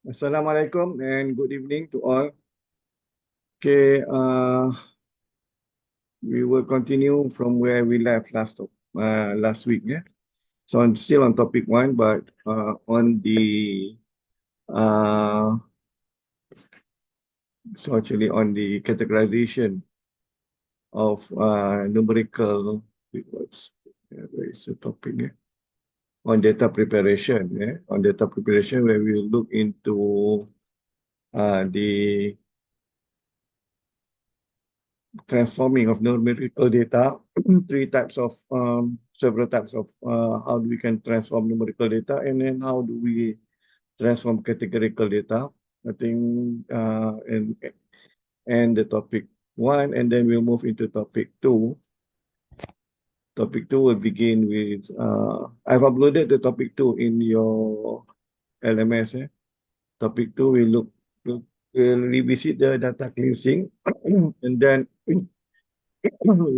Assalamualaikum and good evening to all. Okay, we will continue from where we left last week. Yeah, so I'm still on topic one, but on the uh, so actually on the categorization of numerical. Where is the topic? Yeah? On data preparation. Yeah, on data preparation, where we look into the transforming of numerical data, several types of how we can transform numerical data, and then how do we transform categorical data. I think, and the topic one, and then we'll move into topic two. Topic two will begin with, I've uploaded the topic two in your LMS. Topic two, we'll revisit the data cleansing, and then we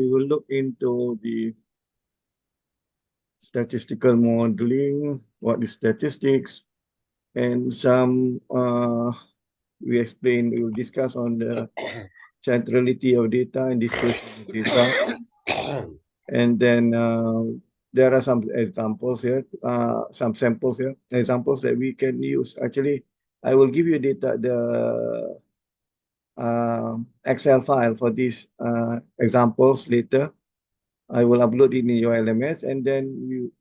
will look into the statistical modeling, what is statistics, and we will discuss on the centrality of data and dispersion of data. And then there are some examples here, some samples here, examples that we can use. Actually, I will give you the Excel file for these examples later. I will upload it in your LMS, and then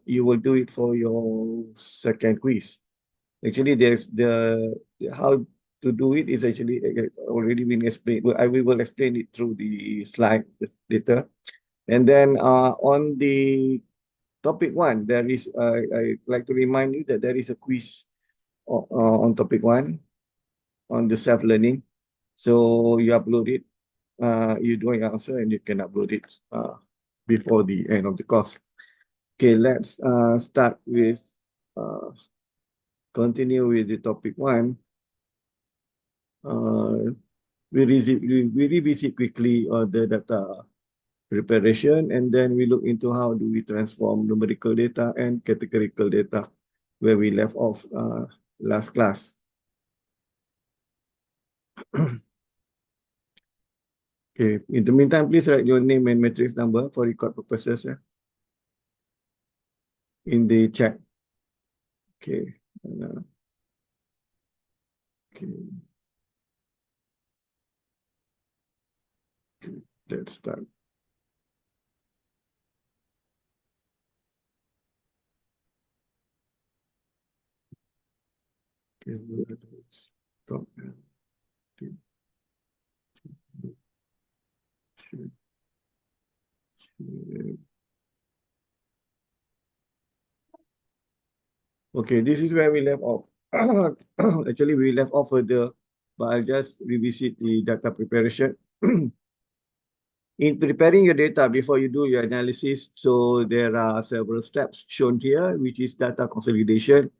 you will do it for your second quiz. Actually, there's the how to do it is actually already been explained. We will explain it through the slide later. And then on the topic one, there is I like to remind you that there is a quiz on topic one on the self-learning. So you upload it, you do your answer, and you can upload it before the end of the course. Okay, let's start with continue with the topic one. We revisit quickly the data preparation, and then we look into how do we transform numerical data and categorical data where we left off last class. Okay, in the meantime, please write your name and matrix number for record purposes in the chat. Okay. Okay. Okay. Let's start. Okay. Stop. Okay, this is where we left off. Actually, we left off further, but I'll just revisit the data preparation. In preparing your data before you do your analysis, so there are several steps shown here, which is data consolidation.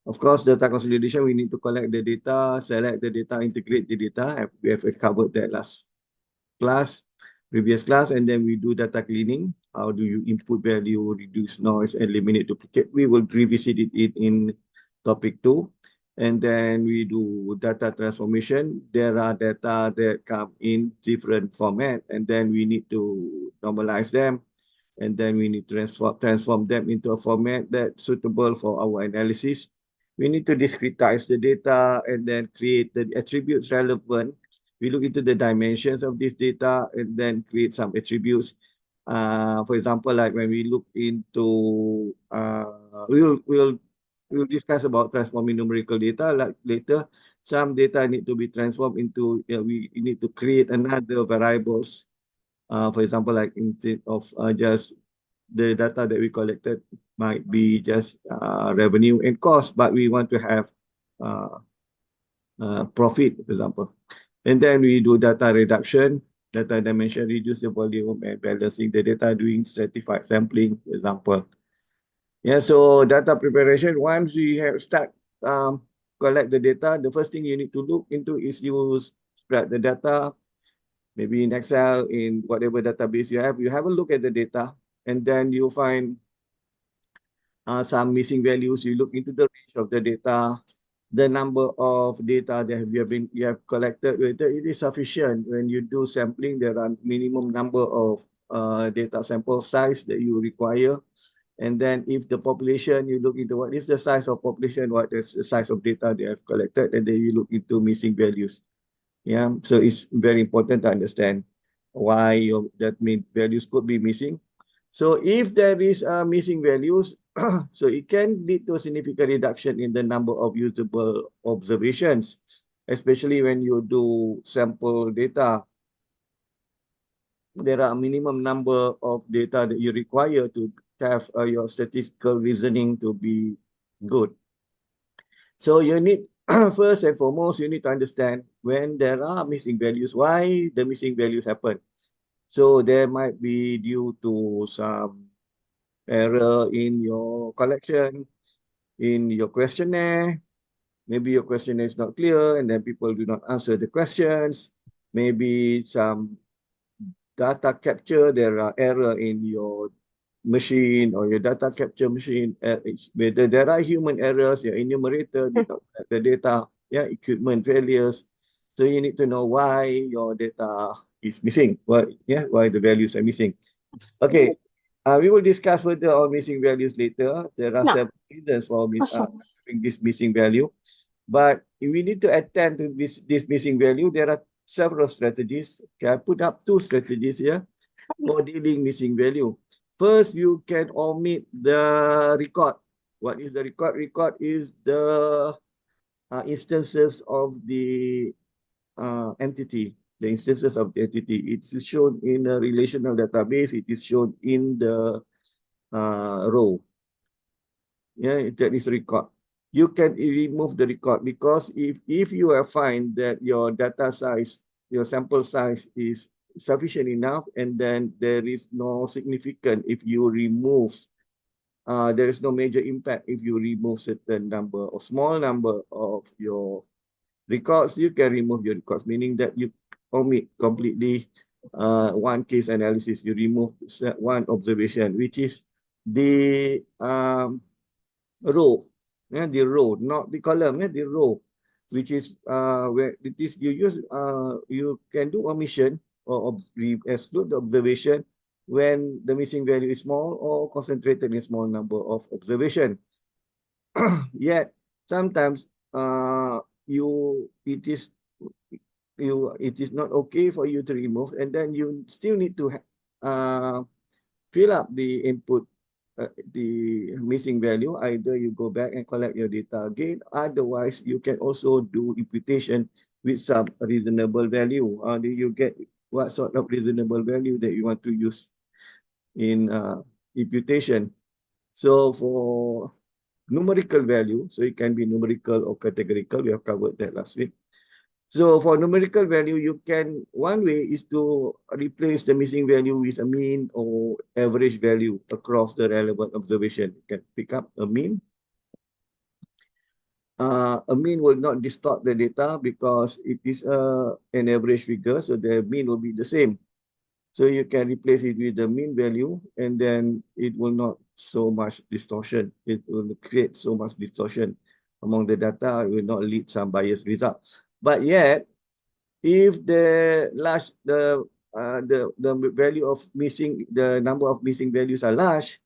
Of course, data consolidation, we need to collect the data, select the data, integrate the data. We have covered that last class, previous class, and then we do data cleaning. How do you input value, reduce noise, eliminate duplicate? We will revisit it in topic two. And then we do data transformation. There are data that come in different format, and then we need to normalize them. And then we need to transform them into a format that's suitable for our analysis. We need to discretize the data and then create the attributes relevant. We look into the dimensions of this data and then create some attributes. For example, like when we look into, we'll discuss about transforming numerical data like later. Some data need to be transformed into, we need to create another variables. For example, like instead of just the data that we collected might be just revenue and cost, but we want to have uh, profit, for example. And then we do data reduction, data dimension, reduce the volume, and balancing the data, doing stratified sampling, for example. Yeah, so data preparation, once we have collect the data, the first thing you need to look into is you spread the data, maybe in Excel, in whatever database you have a look at the data, and then you find some missing values. You look into the range of the data, the number of data that you have collected, whether it is sufficient. When you do sampling, there are minimum number of data sample size that you require. And then if the population, you look into what is the size of population, what is the size of data they have collected, and then you look into missing values. Yeah, so it's very important to understand why that mean values could be missing. So if there is missing values, so it can lead to a significant reduction in the number of usable observations, especially when you do sample data. There are a minimum number of data that you require to have your statistical reasoning to be good. So you need, first and foremost, you need to understand when there are missing values, why the missing values happen. So there might be due to some error in your collection, in your questionnaire. Maybe your questionnaire is not clear and then people do not answer the questions. Maybe some data capture, there are error in your machine or your data capture machine. Whether there are human errors, your enumerator did not collect the data, yeah, equipment failures. So you need to know why your data is missing, why the values are missing. Okay, we will discuss further on missing values later. There are several reasons for having this missing value. But if we need to attend to this missing value, there are several strategies. Okay, I put up two strategies here for dealing missing value. First, you can omit the record. What is the record? Record is the instances of the entity, the instances of the entity. It is shown in a relational database. It is shown in the row. Yeah, that is record. You can remove the record because if you have find that your data size, your sample size is sufficient enough, and then there is no significant if you remove, there is no major impact if you remove certain number or small number of your records, you can remove your records, meaning that you omit completely one case analysis, you remove one observation, which is the row, the row, not the column, the row, which is where it is you use you can do omission or exclude the observation when the missing value is small or concentrated in small number of observation. Yet sometimes it is not okay for you to remove, and then you still need to fill up the input, the missing value. Either you go back and collect your data again. Otherwise, you can also do imputation with some reasonable value. Do you get what sort of reasonable value that you want to use in imputation? So for numerical value, so it can be numerical or categorical. We have covered that last week. So for numerical value, one way is to replace the missing value with a mean or average value across the relevant observation. You can pick up a mean. A mean will not distort the data because it is an average figure, so the mean will be the same. So you can replace it with the mean value, and then it will not so much distortion. It will create so much distortion among the data. It will not lead some biased result. But yet, if the value of missing, the number of missing values are large,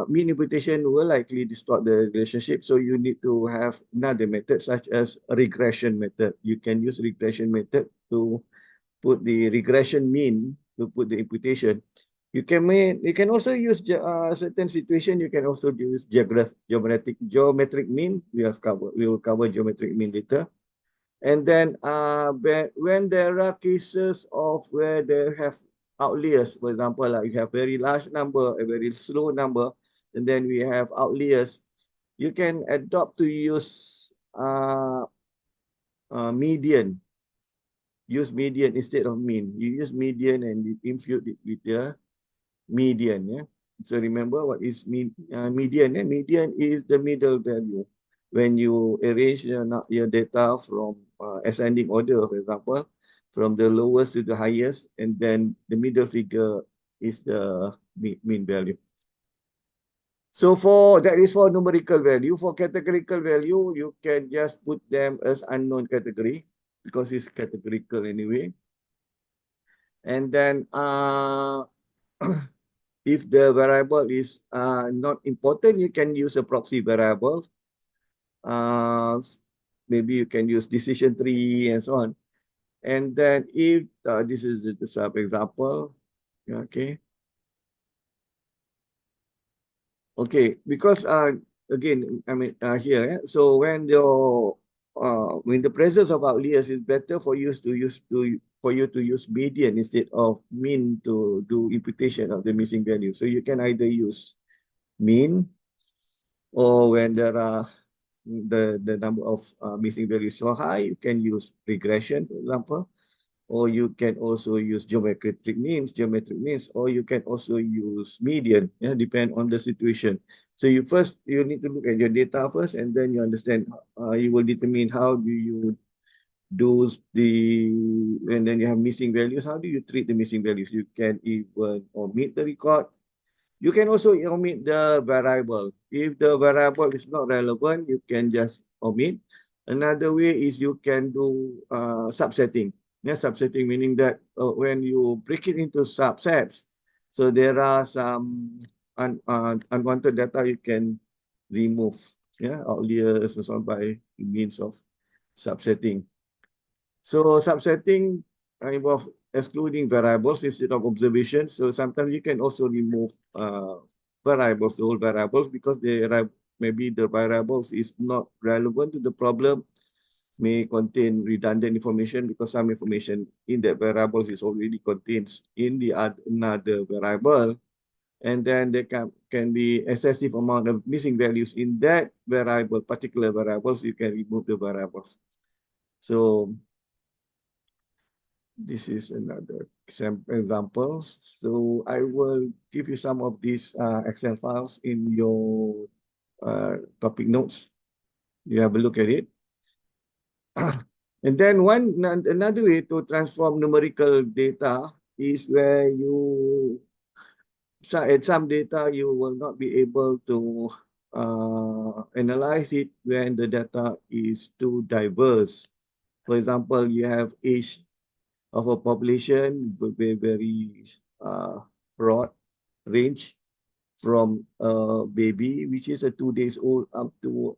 mean imputation will likely distort the relationship. So you need to have another method such as a regression method. You can use regression method to put the regression mean to put the imputation. You can also use certain situation. You can also use geometric mean. We will cover geometric mean later. And then when there are cases of where they have outliers, for example, like you have very large number, a very slow number, and then we have outliers, you can adopt to use median. Use median instead of mean. You use median and you impute it with the median. Yeah. So remember what is median? Median is the middle value. When you arrange your data from ascending order, for example, from the lowest to the highest, and then the middle figure is the mean value. So for that is for numerical value. For categorical value, you can just put them as unknown category because it's categorical anyway. And then if the variable is not important, you can use a proxy variable. Uh, Maybe you can use decision tree and so on. And then if this is the sub example, okay. Okay, because again, I mean here, so when the presence of outliers is better for you to use median instead of mean to do imputation of the missing value. So you can either use mean, or when there are the number of missing values so high, you can use regression, for example, or you can also use geometric means, or you can also use median, yeah, depend on the situation. So you need to look at your data first, and then you understand, you will determine how do you do and then you have missing values, how do you treat the missing values? You can even omit the record. You can also omit the variable. If the variable is not relevant, you can just omit. Another way is you can do subsetting. Yeah, subsetting meaning that when you break it into subsets, so there are some unwanted data you can remove. Yeah, outliers and so on by means of subsetting. So subsetting involves excluding variables instead of observations. So sometimes you can also remove variables, the whole variables, because maybe the variables is not relevant to the problem, may contain redundant information because some information in that variables is already contains in the another variable. And then there can be excessive amount of missing values in that variable, particular variables, you can remove the variables. So this is another example. So I will give you some of these Excel files in your topic notes. You have a look at it. And then another way to transform numerical data is where at some data you will not be able to analyze it when the data is too diverse. For example, you have age of a population will be very broad range from a baby, which is a 2 days old, up to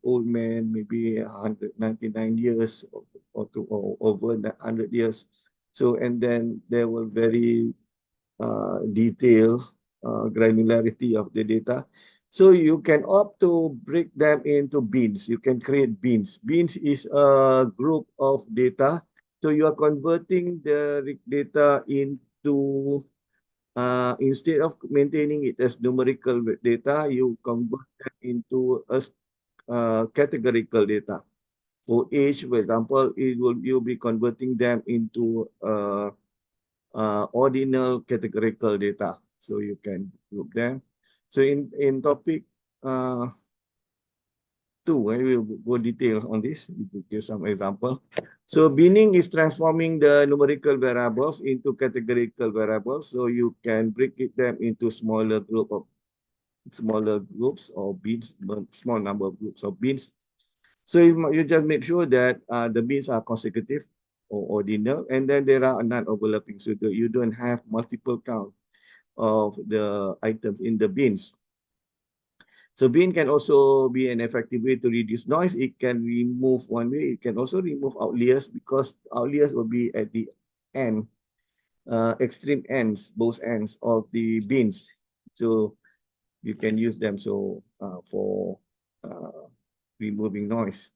old man, maybe 199 years or over 100 years. So, and then there will very detail, granularity of the data. So you can opt to break them into bins. You can create bins. Bins is a group of data. So you are converting the data into, instead of maintaining it as numerical data, you convert them into a categorical data. For age, for example, you'll be converting them into ordinal categorical data. So you can group them. So in topic uh, 2, I will go detail on this. We will give some example. So binning is transforming the numerical variables into categorical variables. So you can break them into smaller groups or bins, small number of groups of bins. So you just make sure that the bins are consecutive or ordinal, and then there are non-overlapping, so that you don't have multiple count of the items in the bins. So bin can also be an effective way to reduce noise. It can remove one way. It can also remove outliers, because outliers will be at the end, extreme ends, both ends of the bins. So you can use them for removing noise.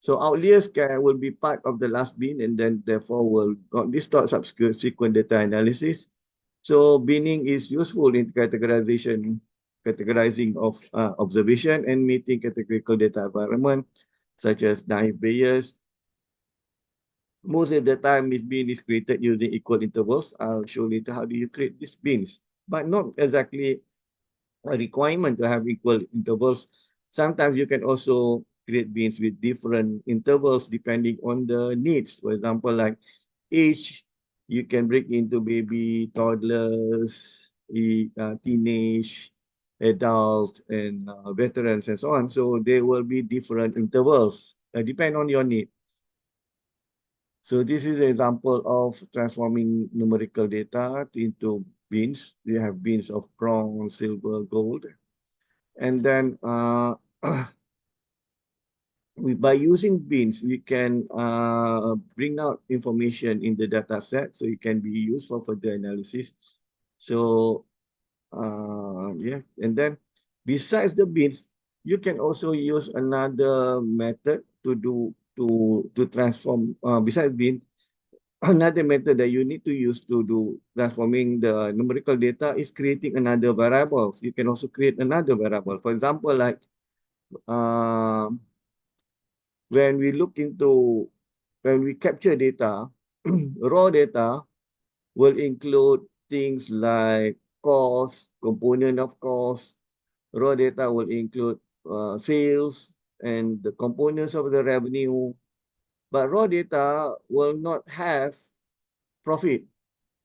So outliers will be part of the last bin, and then therefore will not distort subsequent data analysis. So binning is useful in categorizing of observation and meeting categorical data environment, such as naive Bayes. Most of the time, this bin is created using equal intervals. I'll show later how do you create these bins, but not exactly a requirement to have equal intervals. Sometimes you can also create bins with different intervals depending on the needs. For example, like age, you can break into baby, toddlers, teenage, adults and veterans and so on. So there will be different intervals, depend on your need. So this is an example of transforming numerical data into bins. We have bins of bronze, silver, gold. And then by using bins, we can bring out information in the data set so it can be used for further analysis. So yeah, and then besides the bins, you can also use another method to transform besides bin. Another method that you need to use to do transforming the numerical data is creating another variables. You can also create another variable. For example, like uh, when we look into when we capture data, raw data will include things like cost, component of cost. Raw data will include sales and the components of the revenue. But raw data will not have profit.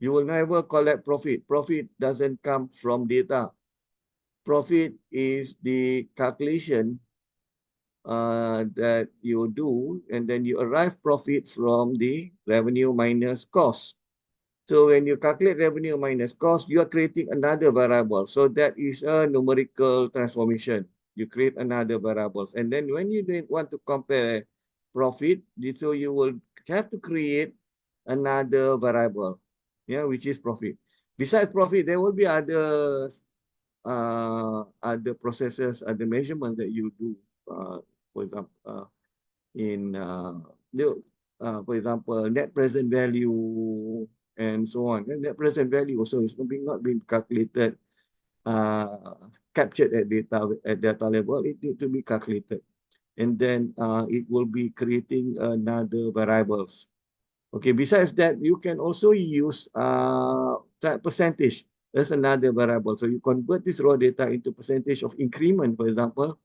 You will never collect profit. Profit doesn't come from data. Profit is the calculation that you do, and then you arrive profit from the revenue minus cost. So when you calculate revenue minus cost, you are creating another variable. So that is a numerical transformation. You create another variable. And then when you want to compare profit, so you will have to create another variable, yeah, which is profit. Besides profit, there will be other processes, other measurements that you do. For example, in for example, net present value and so on. And net present value also is not being calculated, captured at data level. It needs to be calculated, and then it will be creating another variables. Okay. Besides that, you can also use percentage as another variable. So you convert this raw data into percentage of increment, for example,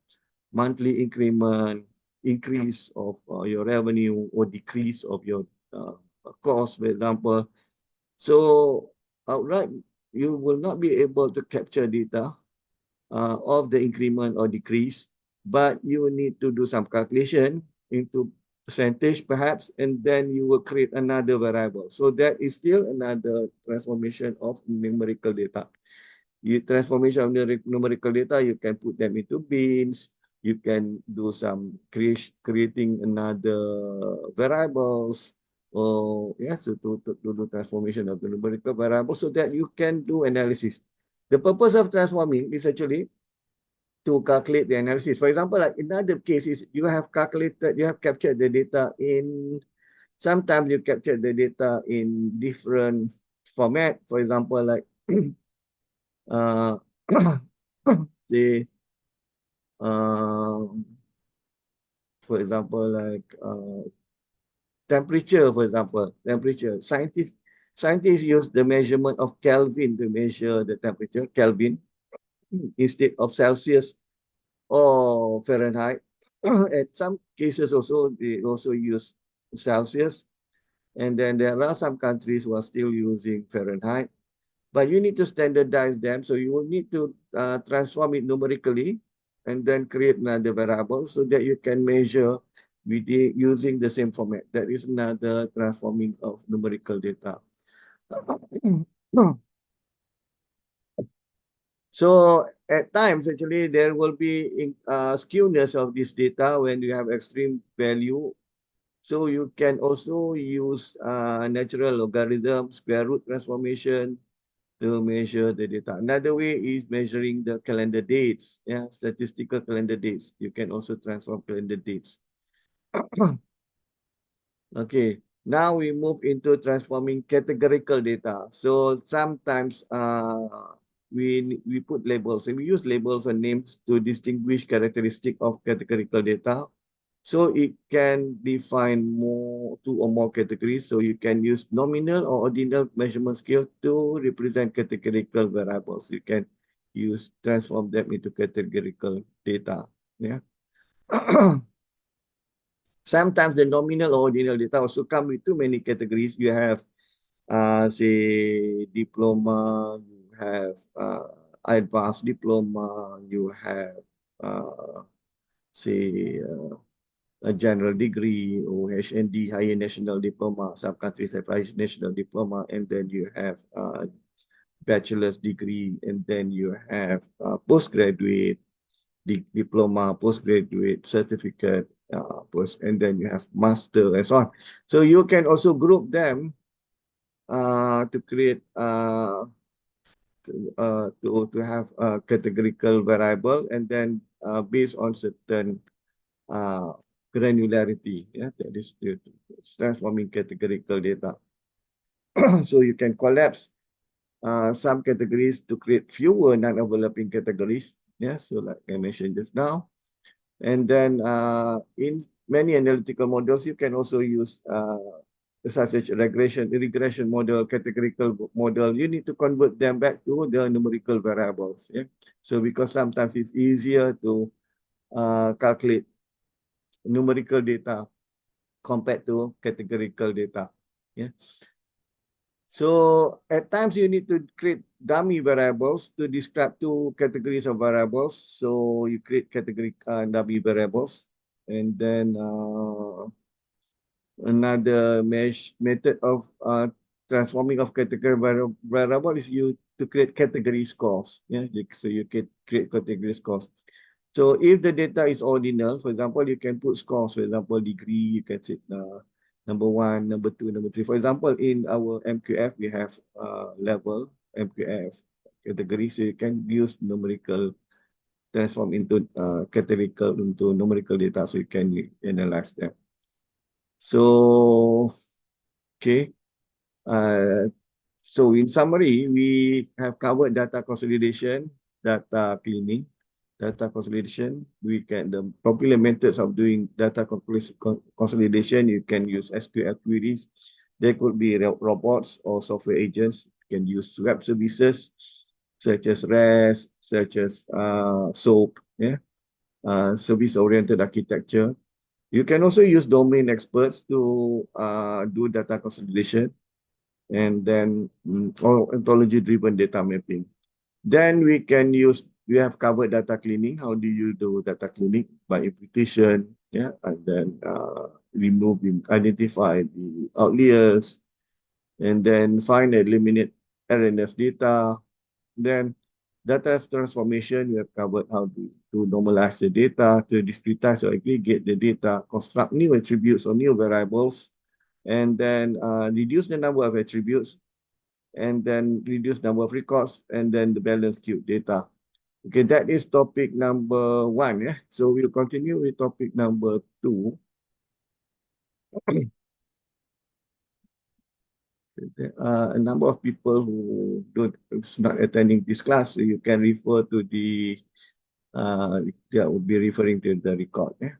monthly increment, increase of your revenue or decrease of your cost, for example. So outright, you will not be able to capture data of the increment or decrease, but you need to do some calculation into percentage perhaps, and then you will create another variable. So that is still another transformation of numerical data. You transformation of numerical data, you can put them into bins. You can do some creating another variables, or yes, to do transformation of the numerical variable so that you can do analysis. The purpose of transforming is actually to calculate the analysis. For example, like in other cases, you have captured the data in, sometimes you capture the data in different format. For example, like uh, the um, for example, like temperature, for example, temperature. Scientists use the measurement of Kelvin to measure the temperature, Kelvin, instead of Celsius or Fahrenheit. At some cases also, they also use Celsius. And then there are some countries who are still using Fahrenheit. But you need to standardize them. So you will need to transform it numerically and then create another variable so that you can measure using the same format. That is another transforming of numerical data. So at times, actually, there will be skewness of this data when you have extreme value. So you can also use natural logarithm, square root transformation to measure the data. Another way is measuring the calendar dates, yeah, statistical calendar dates. You can also transform calendar dates. Okay, now we move into transforming categorical data. So sometimes we put labels, and we use labels and names to distinguish characteristic of categorical data. So it can define two or more categories. So you can use nominal or ordinal measurement scale to represent categorical variables. You can transform them into categorical data. Yeah. Sometimes the nominal or ordinal data also come with too many categories. You have, say, diploma, you have advanced diploma, you have, say, a general degree or HND, higher national diploma. Some countries have higher national diploma, and then you have bachelor's degree, and then you have postgraduate diploma, postgraduate certificate, and then you have master and so on. So you can also group them to create to have a categorical variable, and then based on certain uh, granularity, yeah, that is transforming categorical data. So you can collapse some categories to create fewer non-overlapping categories. Yeah, so like I mentioned just now. And then in many analytical models, you can also use such as regression model, categorical model. You need to convert them back to the numerical variables. Yeah. So because sometimes it's easier to calculate numerical data compared to categorical data. Yeah. So at times you need to create dummy variables to describe two categories of variables. So you create category dummy variables, and then another method of transforming of category variable is you to create category scores. Yeah, so you can create category scores. So if the data is ordinal, for example, you can put scores. For example, degree, you can say number 1, number 2, number 3. For example, in our MQF, we have level MQF category. So you can use numerical transform into categorical into numerical data, so you can analyze them. So, okay. So in summary, we have covered data consolidation, data cleaning, data consolidation. We can, the popular methods of doing data consolidation, you can use SQL queries. There could be robots or software agents. You can use web services such as REST, such as SOAP, yeah, service-oriented architecture. You can also use domain experts to do data consolidation, and then or ontology-driven data mapping. Then we have covered data cleaning. How do you do data cleaning? By imputation, yeah, and then identify the outliers, and then find and eliminate erroneous data. Then data transformation, we have covered how to normalize the data, to discretize or aggregate the data, construct new attributes or new variables, and then reduce the number of attributes, and then reduce number of records, and then the balance queue data. Okay, that is topic number 1. Yeah, so we'll continue with topic number 2. There are a number of people who who's not attending this class, so you can refer to the that will be referring to the record. Yeah.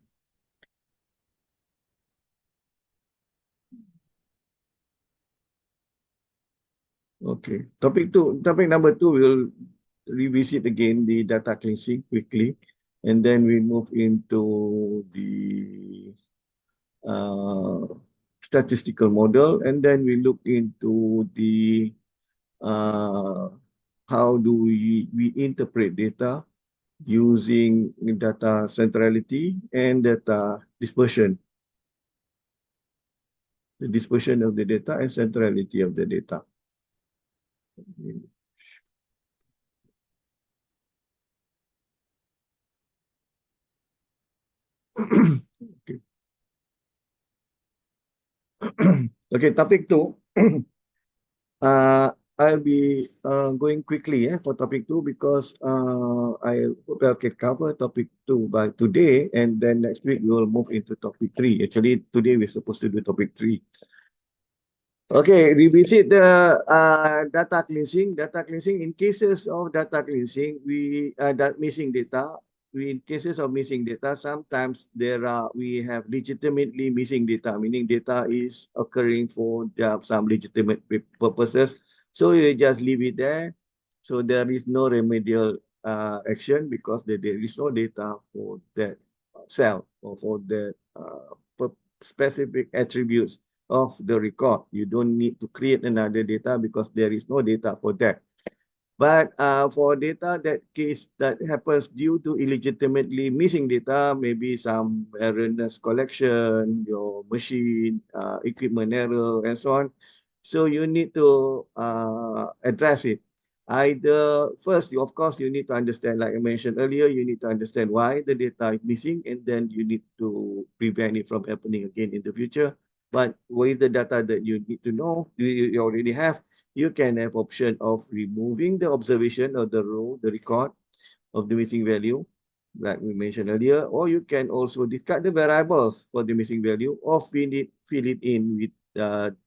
Okay. Topic number 2, we'll revisit again the data cleansing quickly, and then we move into the statistical model, and then we look into the how do we interpret data using data centrality and data dispersion, the dispersion of the data and centrality of the data. Okay. Okay, topic 2. I'll be going quickly for topic 2, because I hope I can cover topic 2 by today, and then next week we will move into topic 3. Actually, today we're supposed to do topic 3. Okay, revisit the data cleansing. Data cleansing, in cases of data cleansing, that missing data. In cases of missing data, sometimes we have legitimately missing data, meaning data is occurring for some legitimate purposes. So you just leave it there. So there is no remedial action, because there is no data for that cell or for that specific attributes of the record. You don't need to create another data, because there is no data for that. But for data that case that happens due to illegitimately missing data, maybe some erroneous collection, your machine, equipment error, and so on. So you need to address it. Either first, of course, you need to understand, like I mentioned earlier, you need to understand why the data is missing, and then you need to prevent it from happening again in the future. But with the data that you need to know, you already have, you can have option of removing the observation of the row, the record of the missing value, like we mentioned earlier, or you can also discard the variables for the missing value or fill it in with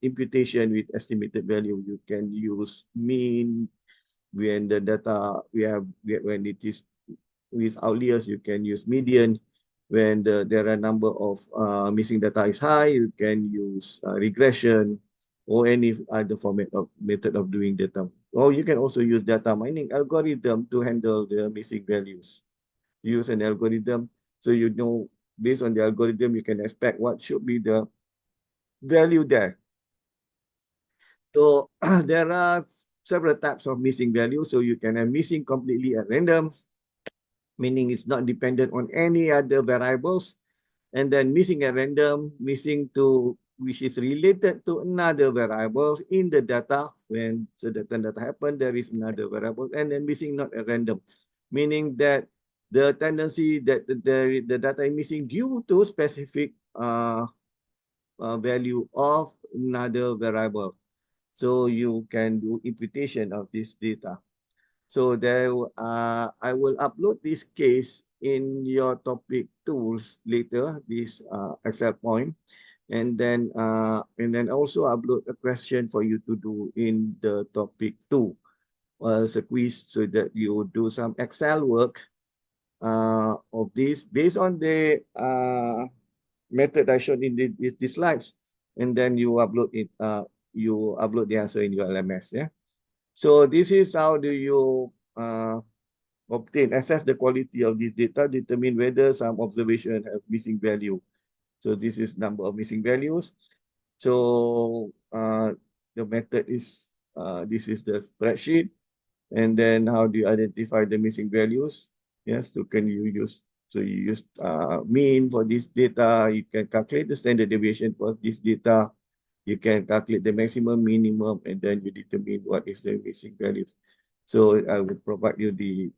imputation with estimated value. You can use mean when the data when it is with outliers, you can use median. When there are number of missing data is high, you can use regression or any other format of method of doing data. Or you can also use data mining algorithm to handle the missing values. Use an algorithm so you know based on the algorithm, you can expect what should be the value there. So there are several types of missing values. So you can have missing completely at random, meaning it's not dependent on any other variables. And then missing at random, missing to which is related to another variable in the data. When certain data happen, there is another variable, and then missing not at random, meaning that the tendency that the data is missing due to specific value of another variable. So you can do imputation of this data. So there, I will upload this case in your topic tools later, this Excel point, and then also upload a question for you to do in the topic 2 as a quiz, so that you do some Excel work of this based on the method I showed in the slides, and then you upload it. You upload the answer in your LMS. Yeah. So this is how do you assess the quality of this data, determine whether some observation have missing value. So this is number of missing values. So the method is, this is the spreadsheet. And then how do you identify the missing values? Yes, so can you use, so you use mean for this data, you can calculate the standard deviation for this data, you can calculate the maximum, minimum, and then you determine what is the missing values. So I will provide you the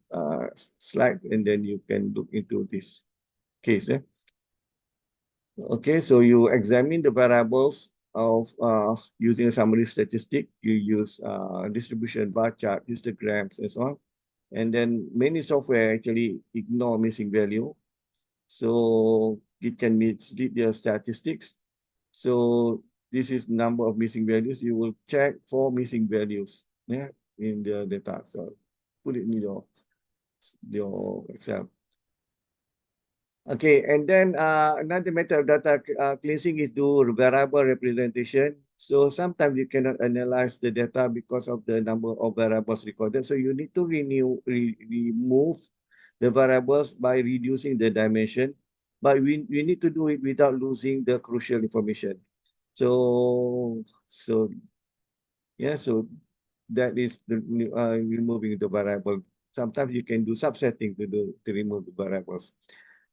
slide, and then you can look into this case. Okay, so you examine the variables of using a summary statistic. You use distribution bar chart, histograms, and so on. And then many software actually ignore missing value. So it can mislead their statistics. So this is number of missing values. You will check for missing values, yeah, in the data. So put it in your Excel. Okay, and then another method of data cleansing is do variable representation. So sometimes you cannot analyze the data because of the number of variables recorded. So you need to remove the variables by reducing the dimension. But we need to do it without losing the crucial information. So yeah, so that is the removing the variable. Sometimes you can do subsetting to remove the variables.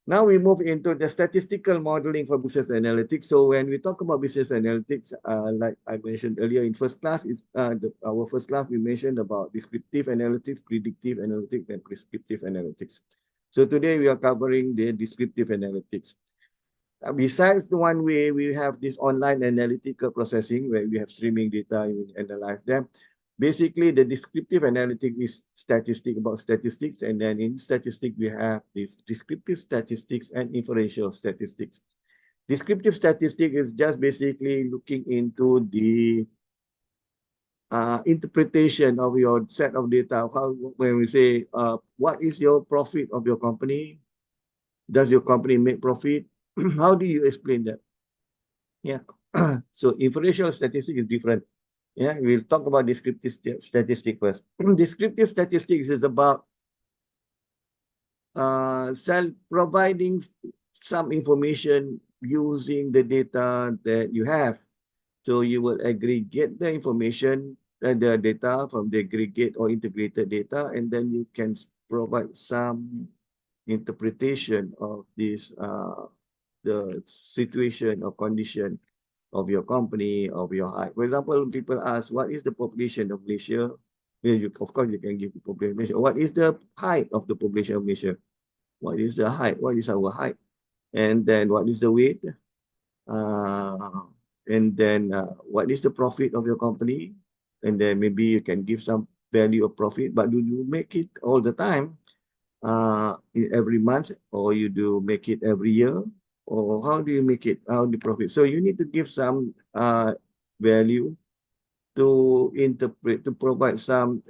Now we move into the statistical modeling for business analytics. So when we talk about business analytics, like I mentioned earlier in first class, our first class, we mentioned about descriptive analytics, predictive analytics, and prescriptive analytics. So today we are covering the descriptive analytics. Besides the one way, we have this online analytical processing where we have streaming data and we analyze them. Basically, the descriptive analytics is about statistics, and then in statistics, we have this descriptive statistics and inferential statistics. Descriptive statistics is just basically looking into the interpretation of your set of data. When we say, what is your profit of your company? Does your company make profit? How do you explain that? Yeah. So inferential statistics is different. Yeah, we'll talk about descriptive statistics first. Descriptive statistics is about providing some information using the data that you have. So you will aggregate the information the data from the aggregate or integrated data, and then you can provide some interpretation of this the situation or condition of your company, of your height. For example, people ask, what is the population of Malaysia? Well, of course, you can give the population of Malaysia. What is the height of the population of Malaysia? What is the height? What is our height? And then what is the weight? Uh, and then what is the profit of your company? And then maybe you can give some value of profit, but do you make it all the time, every month, or you do make it every year? Or how do you make it? How do you profit? So you need to give some value to interpret, to provide some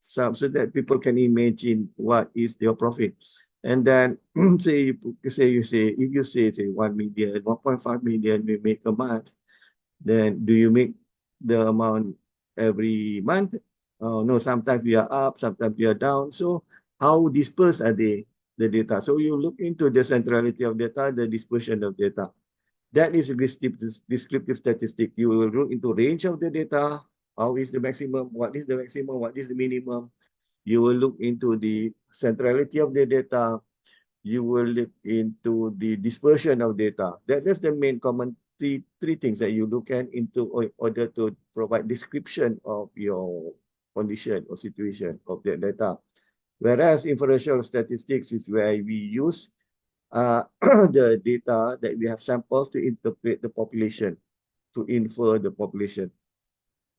so that people can imagine what is your profit. And then say if you say 1 million, 1.5 million we make a month, then do you make the amount every month? No, sometimes we are up, sometimes we are down. So how dispersed are they, the data? So you look into the centrality of data, the dispersion of data. That is a descriptive statistic. You will look into range of the data. How is the maximum? What is the maximum? What is the minimum? You will look into the centrality of the data. You will look into the dispersion of data. That's the main common three things that you look at into order to provide description of your condition or situation of the data. Whereas inferential statistics is where we use the data that we have samples to interpret the population, to infer the population.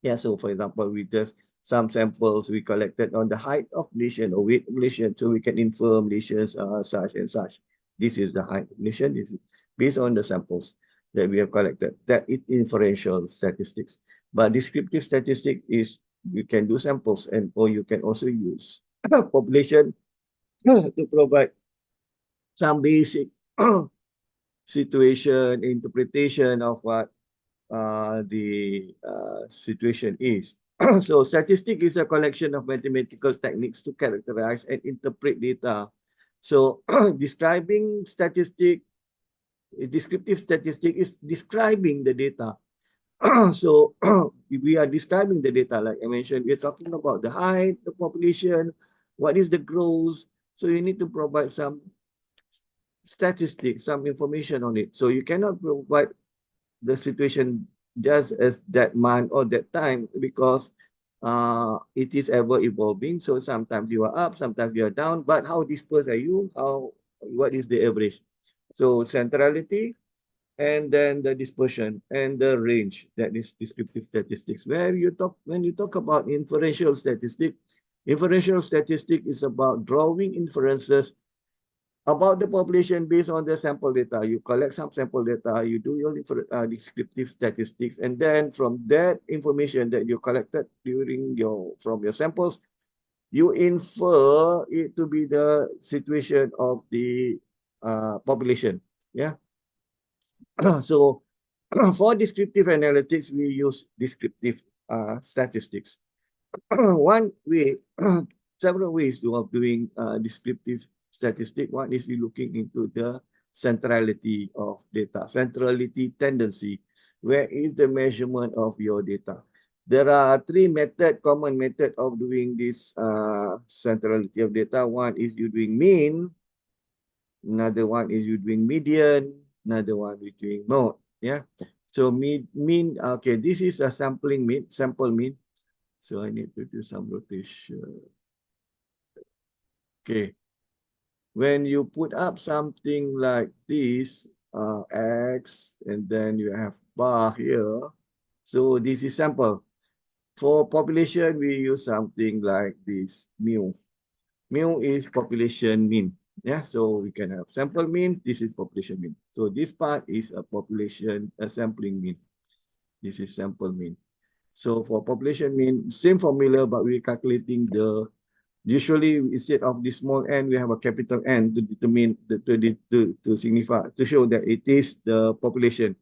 Yeah, so for example, we just some samples we collected on the height of Malaysian or weight of Malaysian, so we can infer Malaysians such and such. This is the height of Malaysian. This is based on the samples that we have collected. That is inferential statistics. But descriptive statistic is you can do samples and or you can also use population to provide some basic situation, interpretation of what the situation is. So statistic is a collection of mathematical techniques to characterize and interpret data. So describing statistic, descriptive statistic is describing the data. So we are describing the data, like I mentioned, we're talking about the height, the population, what is the growth. So you need to provide some statistics, some information on it. So you cannot provide the situation just as that month or that time because it is ever evolving. So sometimes you are up, sometimes you are down. But how dispersed are you? What is the average? So centrality and then the dispersion and the range, that is descriptive statistics. When you talk about inferential statistic is about drawing inferences about the population based on the sample data. You collect some sample data, you do your descriptive statistics, and then from that information that you collected from your samples, you infer it to be the situation of the population. Yeah. So for descriptive analytics, we use descriptive statistics. One way, several ways of doing descriptive statistic. One is we looking into the centrality of data, centrality tendency. Where is the measurement of your data? There are three common method of doing this centrality of data. One is you doing mean, another one is you doing median, another one is doing mode. Yeah. So mean, okay, this is a sample mean. So I need to do some rotation. Okay. When you put up something like this, X, and then you have bar here. So this is sample. For population, we use something like this, mu. Mu is population mean. Yeah, so we can have sample mean. This is population mean. So this part is a sampling mean. This is sample mean. So for population mean, same formula, but we're calculating usually instead of the small n, we have a capital N to determine, to signify, to show that it is the population,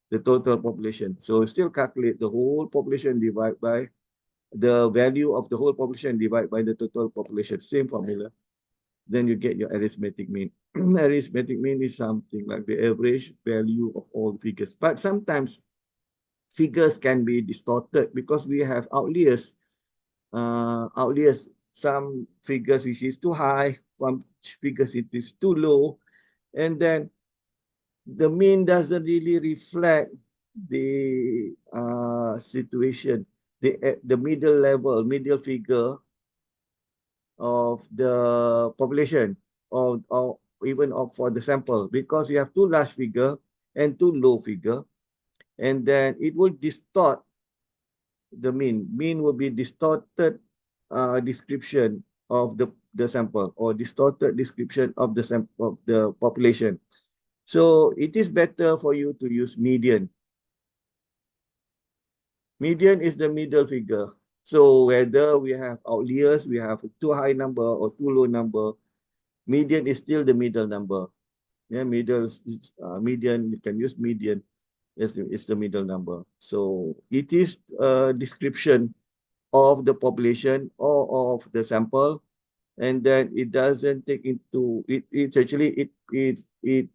the total population. So still calculate the whole population divided by the value of the whole population divided by the total population, same formula. Then you get your arithmetic mean. Arithmetic mean is something like the average value of all figures. But sometimes figures can be distorted because we have outliers. Outliers, some figures which is too high, some figures it is too low, and then the mean doesn't really reflect the situation, the middle level, middle figure of the population, or even of for the sample, because you have too large figure and too low figure, and then it will distort the mean. Mean will be distorted description of the sample, or distorted description of the sample of the population. So it is better for you to use median. Median is the middle figure. So whether we have outliers, we have too high number or too low number, median is still the middle number. Yeah, median, you can use median. It's the middle number. So it is a description of the population or of the sample, and then it doesn't take into it. It's actually it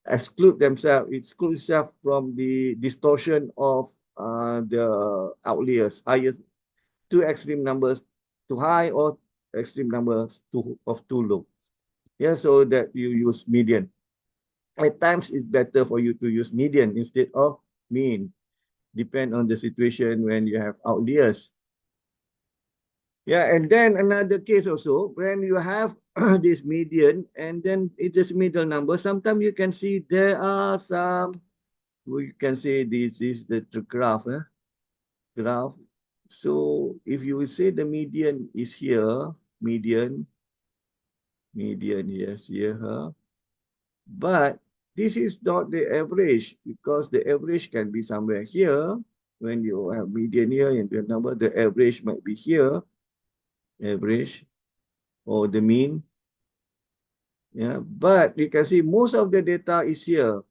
excludes itself from the distortion of the outliers, highest two extreme numbers too high or extreme numbers too low. Yeah, so that you use median. At times, it's better for you to use median instead of mean. Depend on the situation when you have outliers. Yeah, and then another case also, when you have this median and then it is middle number, sometimes you can see there are some, we can say this is the graph. Graph. So if you will say the median is here, median, yes, here, but this is not the average, because the average can be somewhere here. When you have median here and the number, the average might be here, average, or the mean. Yeah, but you can see most of the data is here.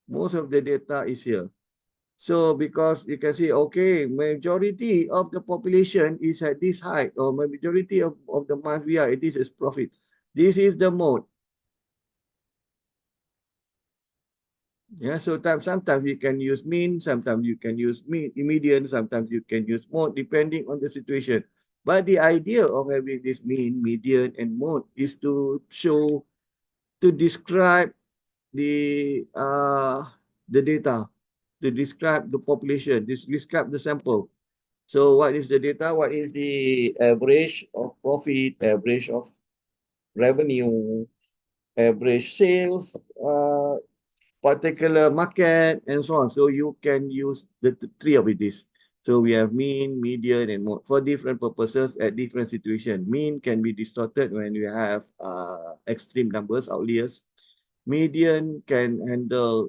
Most of the data is here. So because you can see, okay, majority of the population is at this height, or majority of the month we are, this is profit. This is the mode. Yeah, so sometimes you can use mean, sometimes you can use median, sometimes you can use mode, depending on the situation. But the idea of having this mean, median, and mode is to show, to describe the data, to describe the population, describe the sample. So what is the data? What is the average of profit, average of revenue, average sales, particular market, and so on. So you can use the three of this. So we have mean, median, and mode for different purposes at different situations. Mean can be distorted when you have extreme numbers, outliers. Median can handle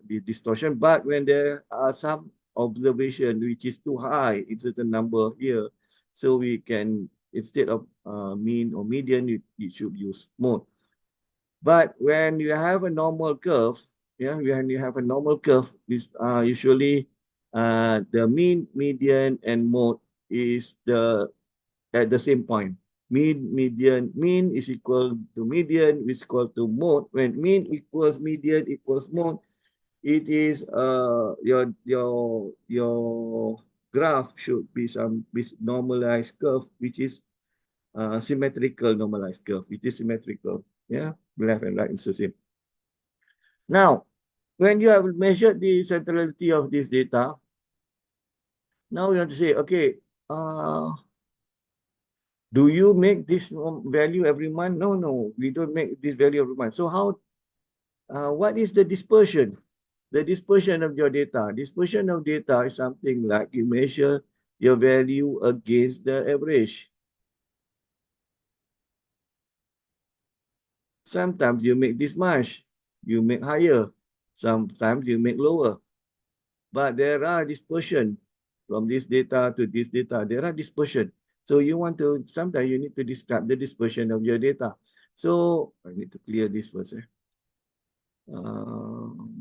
the distortion, but when there are some observation which is too high in certain number here, so we can, instead of mean or median, you should use mode. But when you have a normal curve, yeah, when you have a normal curve, this usually the mean, median, and mode is at the same point. Mean is equal to median is equal to mode. When mean equals median equals mode, it is your graph should be some normalized curve, which is symmetrical normalized curve. It is symmetrical. Yeah, left and right is the same. Now, when you have measured the centrality of this data, now we have to say, okay, do you make this value every month? No, no, we don't make this value every month. So what is the dispersion? The dispersion of your data. Dispersion of data is something like you measure your value against the average. Sometimes you make this much, you make higher. Sometimes you make lower. But there are dispersion from this data to this data. There are dispersion. So you want to, sometimes you need to describe the dispersion of your data. So I need to clear this first. Um,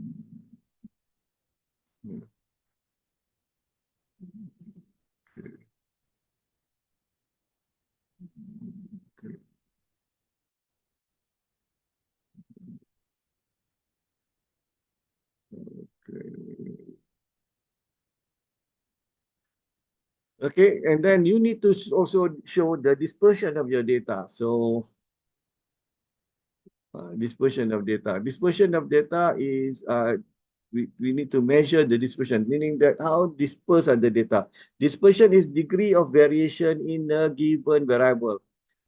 Okay, and then you need to also show the dispersion of your data. So dispersion of data. Dispersion of data is we need to measure the dispersion, meaning that how dispersed are the data. Dispersion is degree of variation in a given variable.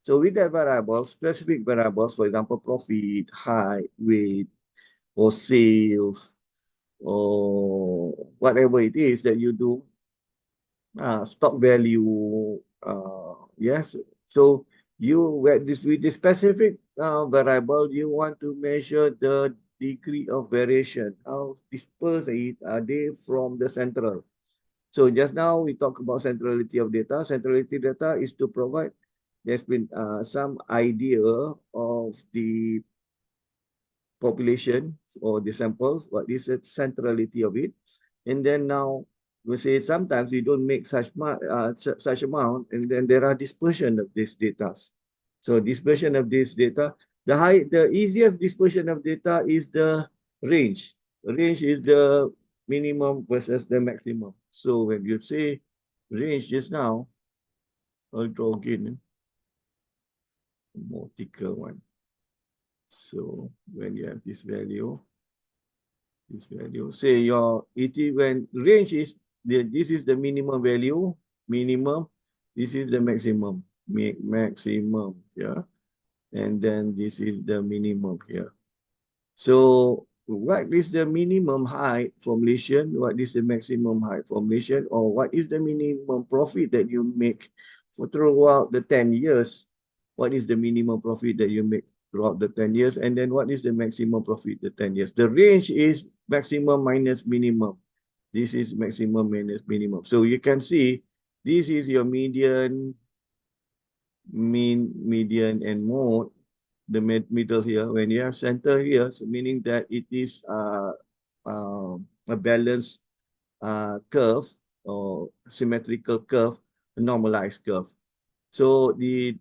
So with that variable, specific variables, for example, profit, height, weight, or sales, or whatever it is that you do, stock value, yes. So with this specific variable, you want to measure the degree of variation. How dispersed are they from the central? So just now we talked about centrality of data. Centrality data is to provide. There's been some idea of the population or the samples, what is the centrality of it. And then now we say sometimes we don't make such amount, and then there are dispersion of these data. So dispersion of this data, the easiest dispersion of data is the range. Range is the minimum versus the maximum. So when you say range just now, I'll draw again, more thicker one. So when you have this value, say your it is when range is this is the minimum value, minimum, this is the maximum, maximum, yeah, and then this is the minimum here. So what is the minimum height formulation? What is the maximum height formulation? Or what is the minimum profit that you make for throughout the 10 years? What is the minimum profit that you make throughout the 10 years? And then what is the maximum profit the 10 years? The range is maximum minus minimum. This is maximum minus minimum. So you can see this is your median, mean, median, and mode. The middle here, when you have center here, so meaning that it is a balanced curve or symmetrical curve, a normalized curve. So the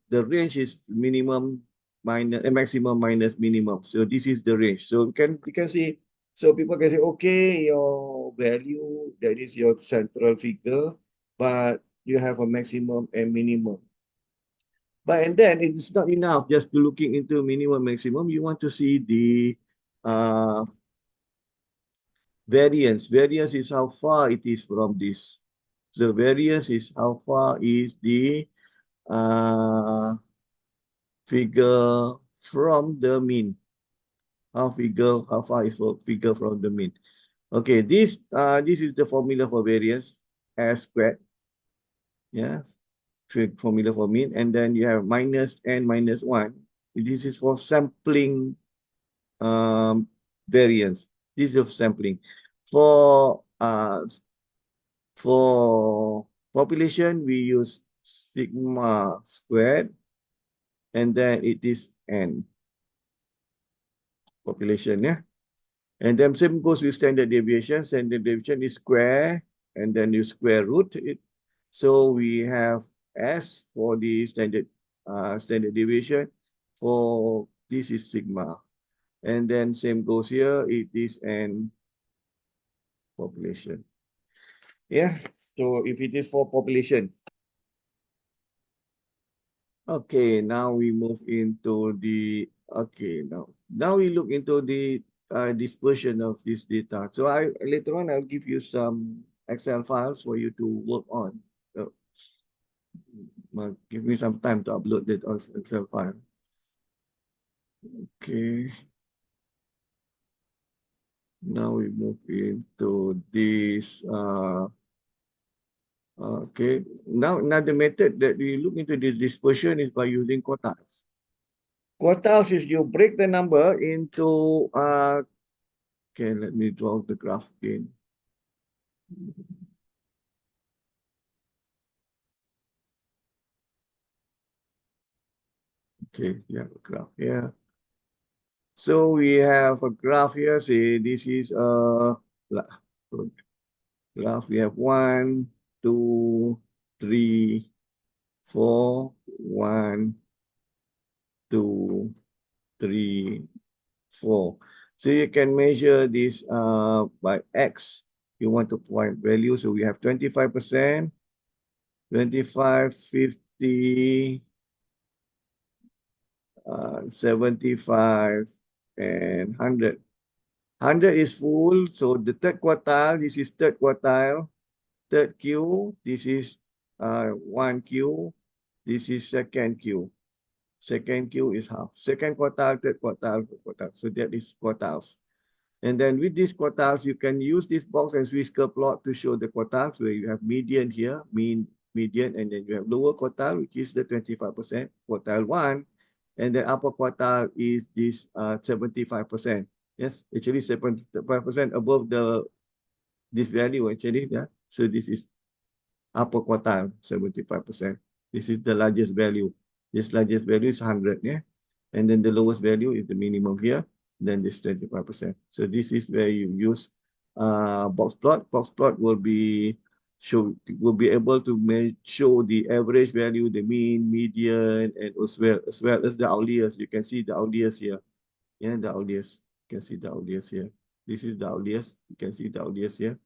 range is minimum minus maximum minus minimum. So this is the range. So you can see. So people can say, okay, your value that is your central figure, but you have a maximum and minimum. But and then it's not enough just to looking into minimum maximum. You want to see the uh, variance. Variance is how far it is from this. The variance is how far is the uh, figure from the mean. How far is the figure from the mean? Okay, this is the formula for variance, S squared. Yeah, formula for mean, and then you have minus n minus 1. This is for sampling variance. This is sampling. For for population, we use sigma squared, and then it is n population, yeah. And then same goes with standard deviation. Standard deviation is square, and then you square root it. So we have S for the standard deviation. For this is sigma. And then same goes here, it is n population. Yeah, so if it is for population. Okay, now we move into the, okay, now we look into the dispersion of this data. So later on, I'll give you some Excel files for you to work on. So, give me some time to upload that Excel file. Okay. Now we move into this okay. Now another method that we look into this dispersion is by using quartiles. Quartiles is you break the number into okay, let me draw the graph again. Okay, yeah, graph here. So we have a graph here. Say this is a graph. We have 1, 2, 3, 4, 1, 2, 3, 4. So you can measure this by X. you want to find value. So we have 25%, 25, 50, 75, and 100. 100 is full. So the third quartile, this is third quartile. Third Q, this is 1Q. This is second Q. Second Q is half. Second quartile, third quartile, fourth quartile. So that is quartiles. And then with these quartiles, you can use this box and whisker plot to show the quartiles where you have median here, mean, median, and then you have lower quartile, which is the 25%, quartile 1. And the upper quartile is this 75%. Yes, actually 75% above this value actually. Yeah. So this is upper quartile, 75%. This is the largest value. This largest value is 100, yeah? And then the lowest value is the minimum here, then this 25%. So this is where you use box plot. Box plot will be able to show the average value, the mean, median, and as well as the outliers. You can see the outliers here. Yeah, the outliers. You can see the outliers here. This is the outliers. You can see the outliers here.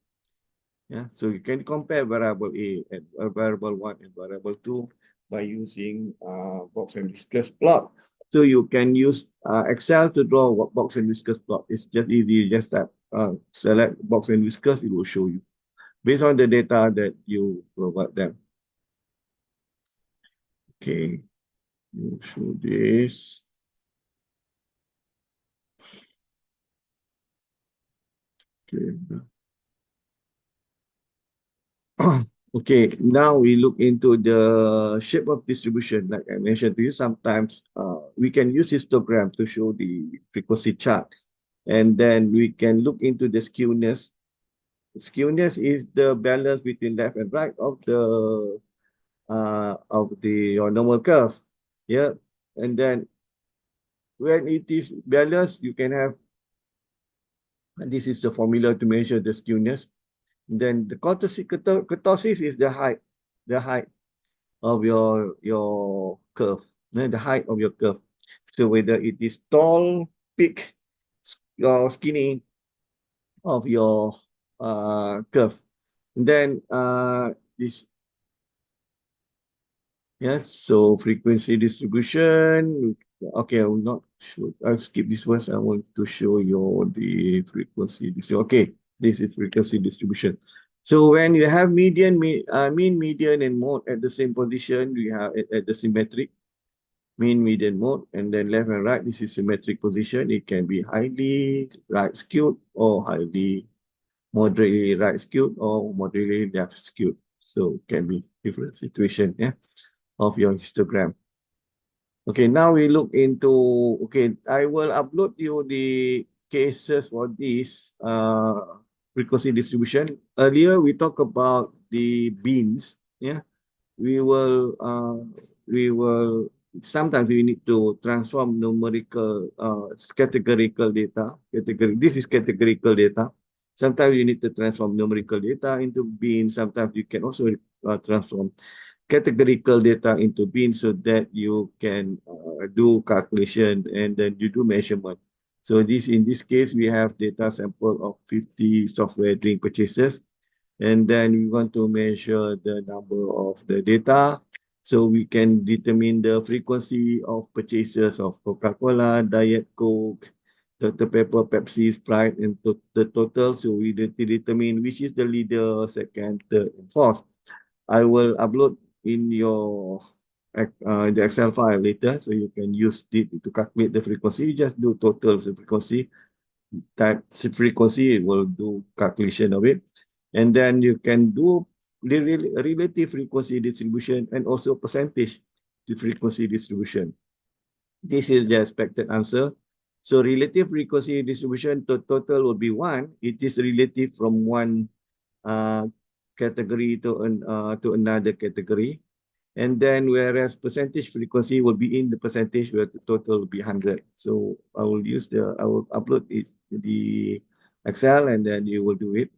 Yeah, so you can compare variable A and variable 1 and variable 2 by using box and whiskers plot. So you can use Excel to draw box and whiskers plot. It's just easy, just that select box and whiskers, it will show you based on the data that you provide them. Okay, you show this. Okay. Okay, now we look into the shape of distribution. Like I mentioned to you, sometimes we can use histogram to show the frequency chart. And then we can look into the skewness. Skewness is the balance between left and right of your normal curve. Yeah. And then when it is balanced, you can have, and this is the formula to measure the skewness. Then the kurtosis is the height of your curve, the height of your curve. So whether it is tall, thick, or skinny of your curve. And then this, yes, so frequency distribution. Okay, I will not show, I'll skip this one. I want to show you the frequency distribution. Okay, this is frequency distribution. So when you have mean, median, and mode at the same position, we have it at the symmetric, mean, median, mode, and then left and right, this is symmetric position. It can be highly right skewed or highly moderately right skewed or moderately left skewed. So can be different situation, yeah, of your histogram. Okay, now we look into, okay, I will upload you the cases for this frequency distribution. Earlier, we talked about the beans, yeah. We will, sometimes we need to transform numerical, categorical data. This is categorical data. Sometimes you need to transform numerical data into beans. Sometimes you can also transform categorical data into beans so that you can do calculation and then you do measurement. So in this case, we have data sample of 50 software drink purchases. And then we want to measure the number of the data. So we can determine the frequency of purchases of Coca-Cola, Diet Coke, Dr. Pepper, Pepsi, Sprite, and the total. So we determine which is the leader, second, third, and fourth. I will upload in your the Excel file later, so you can use it to calculate the frequency. You just do total frequency, type frequency, it will do calculation of it. And then you can do relative frequency distribution and also percentage to frequency distribution. This is the expected answer. So relative frequency distribution, the total will be 1. It is relative from one category to another category. And then whereas percentage frequency will be in the percentage where the total will be 100. So I will upload it to the Excel and then you will do it.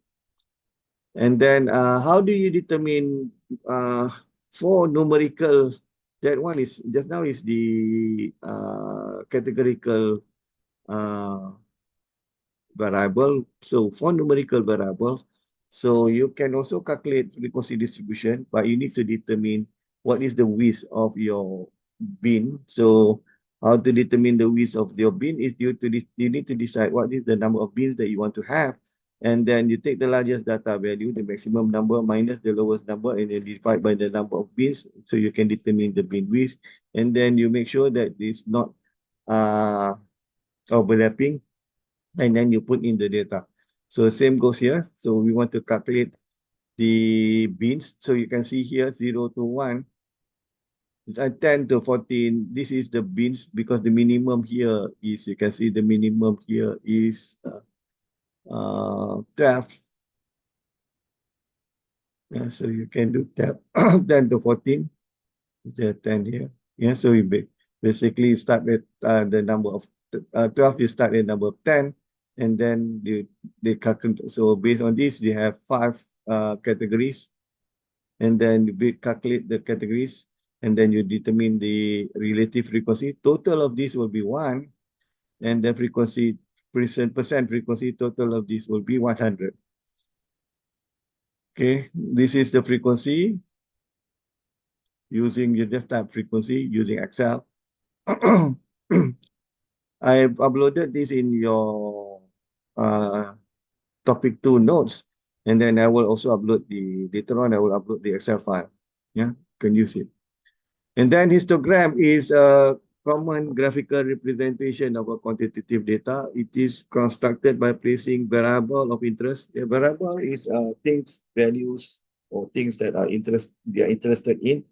And then how do you determine for numerical, that one is just now is the categorical variable. So for numerical variables, So you can also calculate frequency distribution, but you need to determine what is the width of your bin. So how to determine the width of your bin is you need to decide what is the number of bins that you want to have. And then you take the largest data value, the maximum number minus the lowest number, and then divide by the number of bins. So you can determine the bin width. And then you make sure that it's not uh, overlapping. And then you put in the data. So same goes here. So we want to calculate the bins. So you can see here 0 to 1, 10 to 14. This is the bins because the minimum here is, you can see the minimum here is 12. Yeah, so you can do 10 to 14. The 10 here. Yeah, so you basically start with the number of 12, you start at number of 10, and then they calculate. So based on this, they have 5 categories, and then we calculate the categories, and then you determine the relative frequency. Total of this will be 1, and the frequency, percent frequency, total of this will be 100. Okay, this is the frequency using, you just type frequency using Excel. I've uploaded this in your topic 2 notes, and then I will also upload later on I will upload the Excel file. Yeah, can use it. And then histogram is a common graphical representation of a quantitative data. It is constructed by placing variable of interest. A variable is things, values, or things that they are interested in.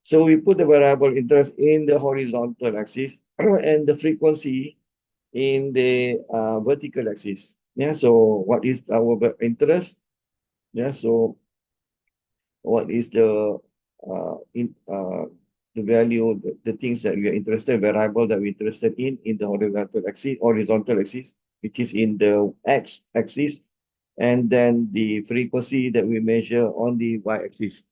So we put the variable interest in the horizontal axis and the frequency in the vertical axis. Yeah, so what is our interest? Yeah, so what is the value, the things that we are interested, variable that we're interested in the horizontal axis, which is in the x-axis, and then the frequency that we measure on the y-axis.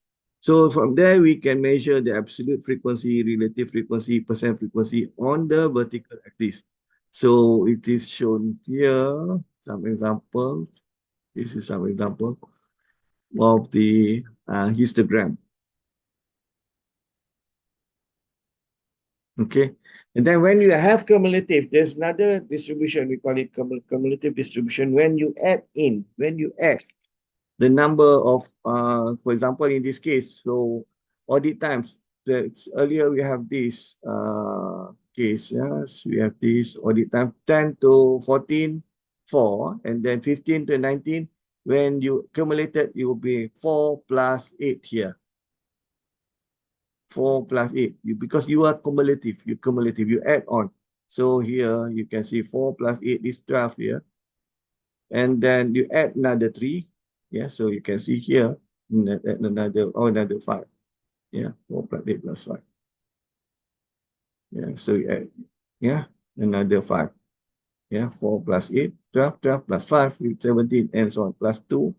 So from there, we can measure the absolute frequency, relative frequency, percent frequency on the vertical axis. So it is shown here, some examples. This is some example of the histogram. Okay. And then when you have cumulative, there's another distribution, we call it cumulative distribution. When you add the number of, for example, in this case, so audit times, earlier we have this case, yes, we have this audit time 10 to 14, 4, and then 15 to 19. When you accumulated, it will be 4 plus 8 here. 4 plus 8, because you are cumulative, you add on. So here you can see 4 plus 8 is 12 here. And then you add another 3. Yeah, so you can see here another 5. Yeah, 4 plus 8 plus 5. Yeah, so you add, yeah, another 5. Yeah, 4 plus 8, 12, 12 plus 5, 17, and so on, plus 2.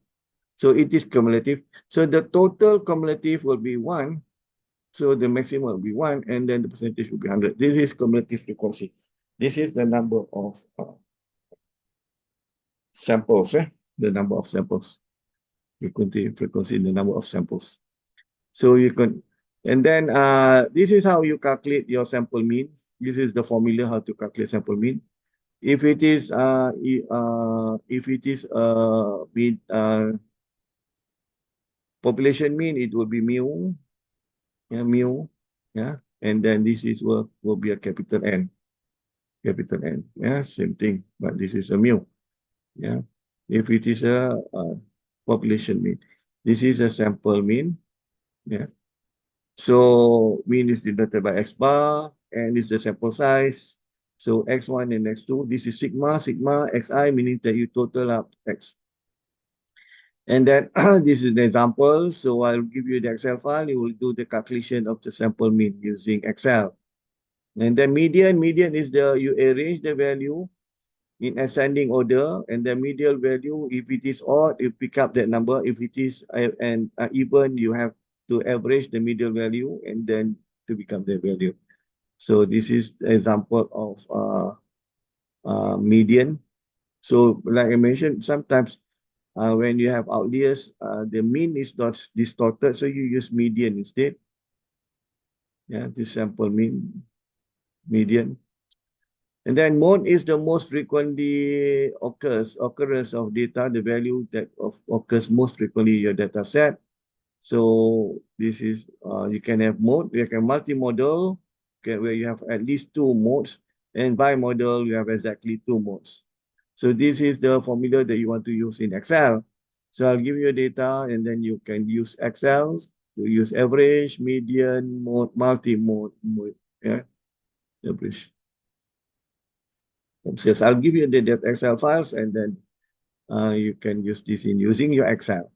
So it is cumulative. So the total cumulative will be 1. So the maximum will be 1, and then the percentage will be 100. This is cumulative frequency. This is the number of samples, the number of samples. Frequency, the number of samples. So you can, and then this is how you calculate your sample mean. This is the formula how to calculate sample mean. If it is population mean, it will be mu, yeah, mu, yeah, and then this is will be a capital N. Capital N. Yeah, same thing, but this is a mu. Yeah, if it is a population mean, this is a sample mean. Yeah, so mean is denoted by x bar, and is the sample size. So x1 and x2. This is sigma xi, meaning that you total up x. And then this is the example. So I'll give you the Excel file. You will do the calculation of the sample mean using Excel. And then median is you arrange the value in ascending order, and the median value, if it is odd, you pick up that number. If it is even, you have to average the median value and then to become the value. So this is the example of median. So like I mentioned, sometimes When you have outliers, the mean is not distorted, so you use median instead. Yeah, this sample mean, median. And then mode is the most frequently occurrence of data, the value that occurs most frequently in your data set. So this is, you can have mode, you can multimodal, okay, where you have at least two modes, and bimodal, you have exactly two modes. So this is the formula that you want to use in Excel. So I'll give you data, and then you can use Excel to use average, median, mode, multi-mode, mode, yeah, average. So I'll give you the Excel files, and then you can use this in using your Excel.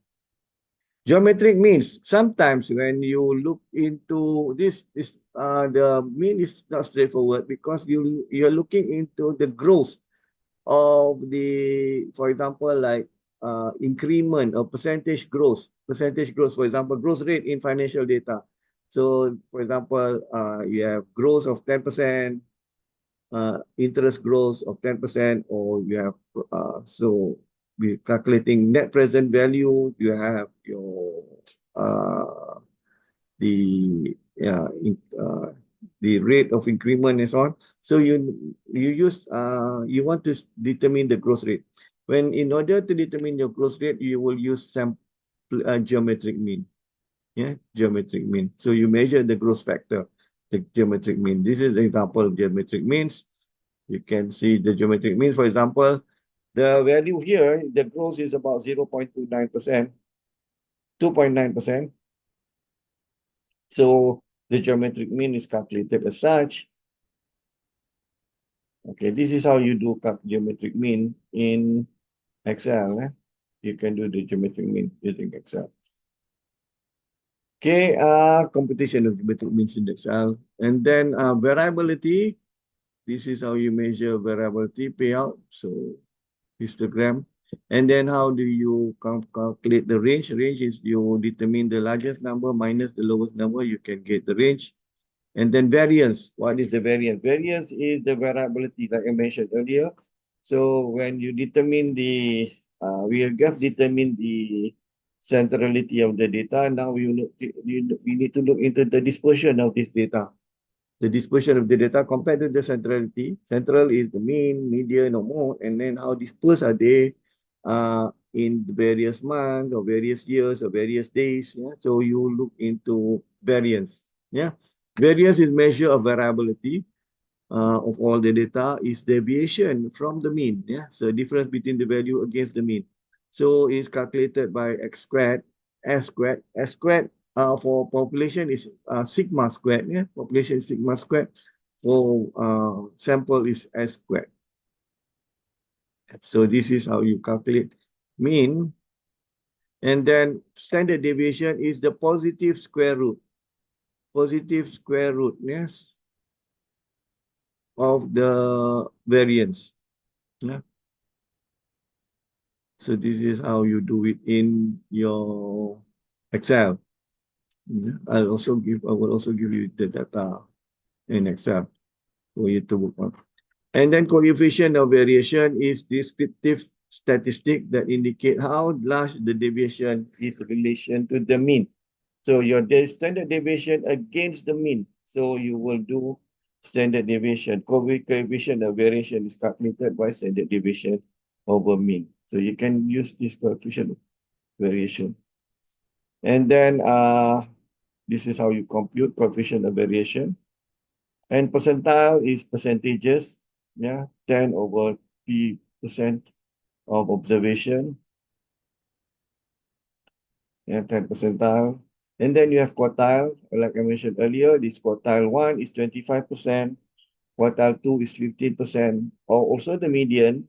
Geometric means sometimes when you look into this, the mean is not straightforward because you're looking into the growth of the, for example, like increment or percentage growth, for example, growth rate in financial data. So, for example, you have growth of 10%, interest growth of 10%, or you have, so we calculating net present value, you have your, the, yeah, the rate of increment and so on. So you want to determine the growth rate. When in order to determine your growth rate, you will use some geometric mean. Yeah, geometric mean. So you measure the growth factor, the geometric mean. This is an example of geometric means. You can see the geometric mean. For example, the value here, the growth is about 0.29%, 2.9%. So the geometric mean is calculated as such. Okay, this is how you do geometric mean in Excel. You can do the geometric mean using Excel. Okay, computation of geometric means in Excel. And then variability. This is how you measure variability payout. So histogram. And then how do you calculate the range? Range is you determine the largest number minus the lowest number, you can get the range. And then variance. What is the variance? Variance is the variability like I mentioned earlier. So when you determine the, we have just determined the centrality of the data. Now we need to look into the dispersion of this data. The dispersion of the data compared to the centrality. Central is the mean, median, or mode, and then how dispersed are they in various months or various years or various days. Yeah? So you look into variance. Yeah, variance is measure of variability of all the data is deviation from the mean. Yeah, so difference between the value against the mean. So it's calculated by x squared, s squared. S squared for population is sigma squared. Yeah, population is sigma squared. For sample is s squared. So this is how you calculate mean. And then standard deviation is the positive square root. Positive square root, yes, of the variance. Yeah. So this is how you do it in your Excel. Yeah. I will also give you the data in Excel for you to work on. And then coefficient of variation is descriptive statistic that indicate how large the deviation is in relation to the mean. So your standard deviation against the mean. So you will do standard deviation. Coefficient of variation is calculated by standard deviation over mean. So you can use this coefficient of variation. And then this is how you compute coefficient of variation. And percentile is percentages. Yeah, 10 over P% of observation. Yeah, 10 percentile. And then you have quartile, like I mentioned earlier, this quartile 1 is 25%, quartile 2 is 15%, or also the median,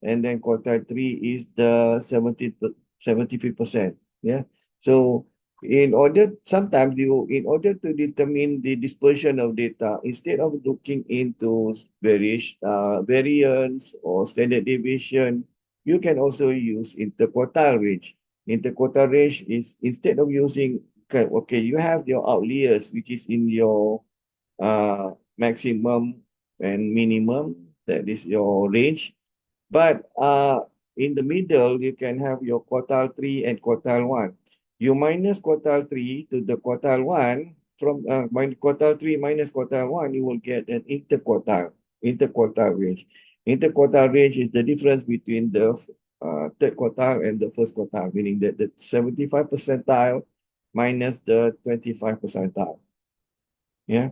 and then quartile 3 is the 75%. Yeah. So sometimes in order to determine the dispersion of data, instead of looking into variance or standard deviation, you can also use interquartile range. Interquartile range is instead of using, okay, you have your outliers, which is in your maximum and minimum, that is your range. But in the middle, you can have your quartile 3 and quartile 1. You minus quartile 3 to the quartile 1, from quartile 3 minus quartile 1, you will get an interquartile range. Interquartile range is the difference between the third quartile and the first quartile, meaning that the 75 percentile minus the 25 percentile. Yeah.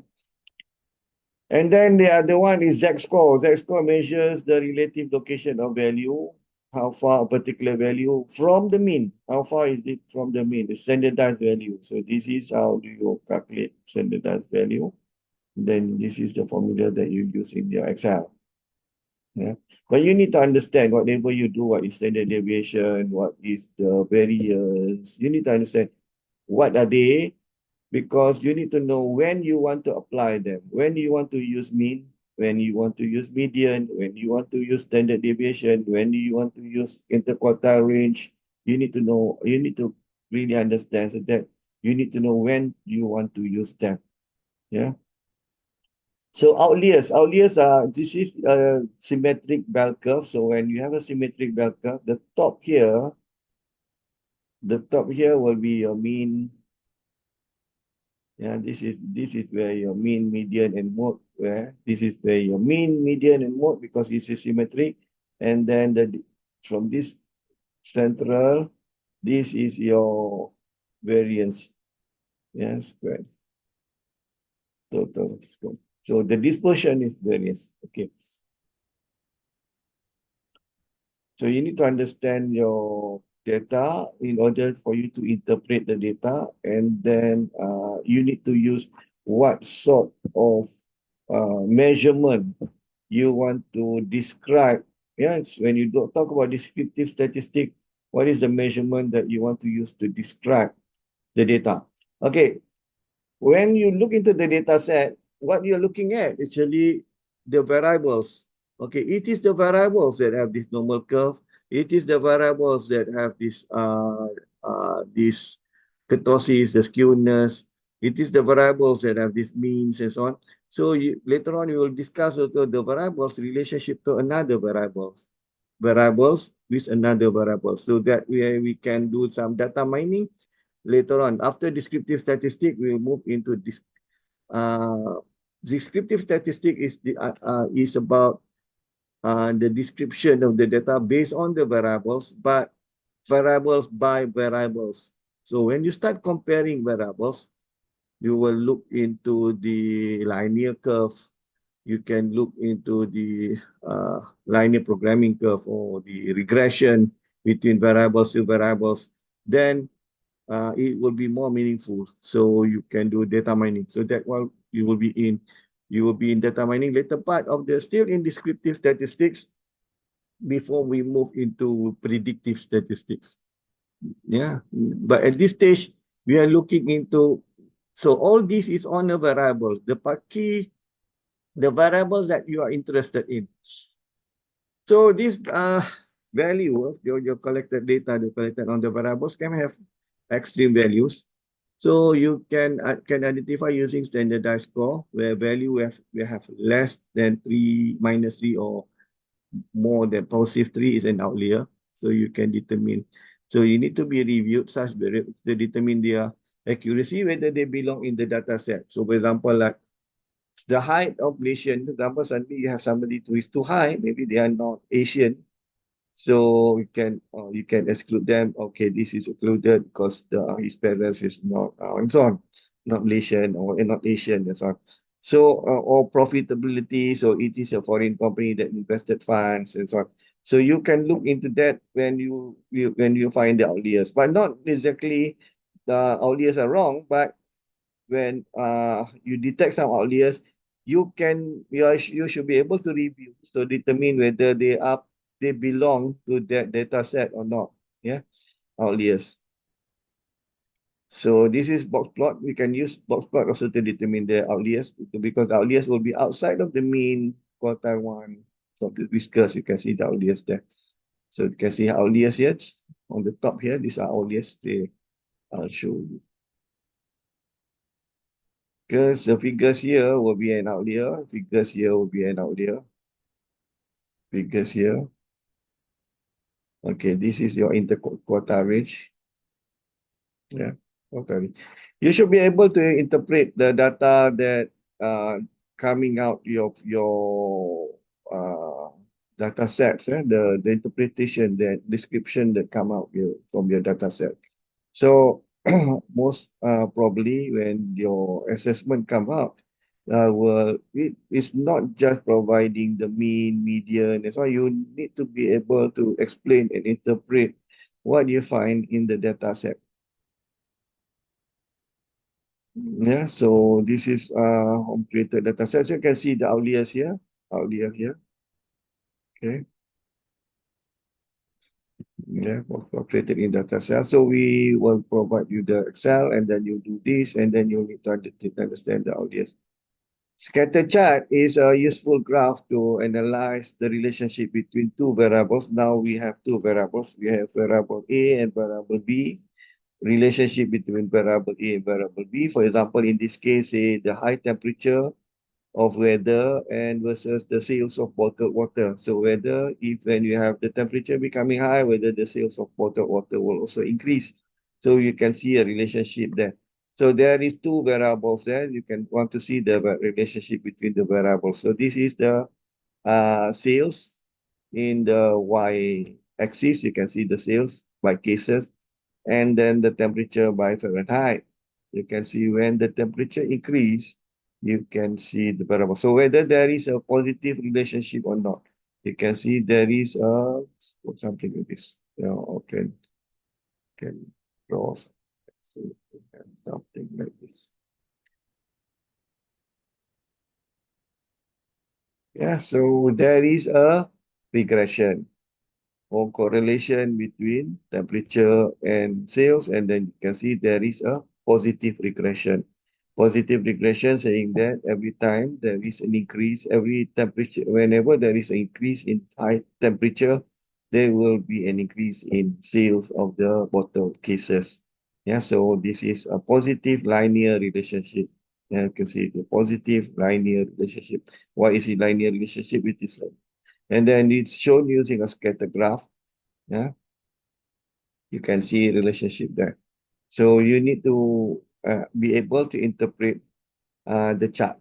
And then the other one is Z-score. Z-score measures the relative location of value, how far a particular value from the mean. How far is it from the mean, the standardized value. So this is how do you calculate standardized value. Then this is the formula that you use in your Excel. Yeah. But you need to understand whatever you do, what is standard deviation, what is the variance. You need to understand what are they, because you need to know when you want to apply them, when you want to use mean, when you want to use median, when you want to use standard deviation, when you want to use interquartile range. You need to know, you need to really understand, so that you need to know when you want to use them. Yeah. So outliers are, this is a symmetric bell curve. So when you have a symmetric bell curve, the top here will be your mean. Yeah, this is where your mean, median, and mode. Where this is where your mean, median, and mode, because this is symmetric. And then from this central, this is your variance. Yeah, square. Total square. So the dispersion is variance. Okay. So you need to understand your data in order for you to interpret the data, and then you need to use what sort of measurement you want to describe. Yes, when you talk about descriptive statistic, what is the measurement that you want to use to describe the data? Okay, when you look into the data set, what you're looking at actually the variables. Okay, it is the variables that have this normal curve. It is the variables that have this kurtosis, the skewness. It is the variables that have these means and so on. So later on, you will discuss also the variables relationship to another variables with another variable, so that we can do some data mining later on. After descriptive statistic, we will move into this. Descriptive statistic is about the description of the data based on the variables, but variables by variables. So when you start comparing variables, you will look into the linear curve. You can look into the linear programming curve, or the regression between variables to variables. Then it will be more meaningful. So you can do data mining. So that while you will be in data mining later part of the, still in descriptive statistics, before we move into predictive statistics. Yeah, but at this stage we are looking into, so all this is on a variable. The key, the variables that you are interested in. So this value of your collected data, the collected on the variables, can have extreme values. So you can identify using standardized score, where value we have less than 3, minus 3, or more than positive 3 is an outlier. So you can determine. So you need to be reviewed such to determine their accuracy, whether they belong in the data set. So for example, like the height of Malaysian, for example, suddenly you have somebody who is too high, maybe they are not Asian. So you can exclude them. Okay, this is excluded because his parents is not and so on, not Malaysian or not Asian and so on. So or profitability. So it is a foreign company that invested funds and so on. So you can look into that when you find the outliers, but not exactly the outliers are wrong. But when you detect some outliers, you should be able to review to determine whether they belong to that data set or not. Yeah, outliers. So this is box plot. We can use box plot also to determine the outliers, because outliers will be outside of the mean quartile one. So the whiskers, you can see the outliers there. So you can see outliers here on the top here. These are outliers. I'll show you. Because the figures here will be an outlier. Figures here will be an outlier. Figures here. Okay, this is your interquartile range. Yeah, totally. You should be able to interpret the data that coming out of your data sets, the interpretation, the description that come out from your data set. So most probably when your assessment come out, it's not just providing the mean, median. That's why you need to be able to explain and interpret what you find in the data set. Yeah, so this is home created data set. So you can see the outliers here, outlier here. Okay, yeah, for created in data set. So we will provide you the Excel, and then you do this, and then you need to understand the outliers. Scatter chart is a useful graph to analyze the relationship between two variables. Now we have two variables. We have variable A and variable B. Relationship between variable A and variable B. For example, in this case, say the high temperature of weather and versus the sales of bottled water. So whether if when you have the temperature becoming high, whether the sales of bottled water will also increase. So you can see a relationship there. So there is two variables there. You can want to see the relationship between the variables. So this is the sales in the y-axis. You can see the sales by cases, and then the temperature by Fahrenheit. You can see when the temperature increase, you can see the variable. So whether there is a positive relationship or not, you can see there is a something like this. You know, can draw something like this. Yeah, so there is a regression or correlation between temperature and sales, and then you can see there is a positive regression. Positive regression saying that every time there is an increase, every temperature, whenever there is an increase in high temperature, there will be an increase in sales of the bottle cases. Yeah, so this is a positive linear relationship. Yeah, you can see the positive linear relationship. Why is it linear relationship? It is like, and then it's shown using a scatter graph. Yeah, you can see relationship there. So you need to be able to interpret the chart.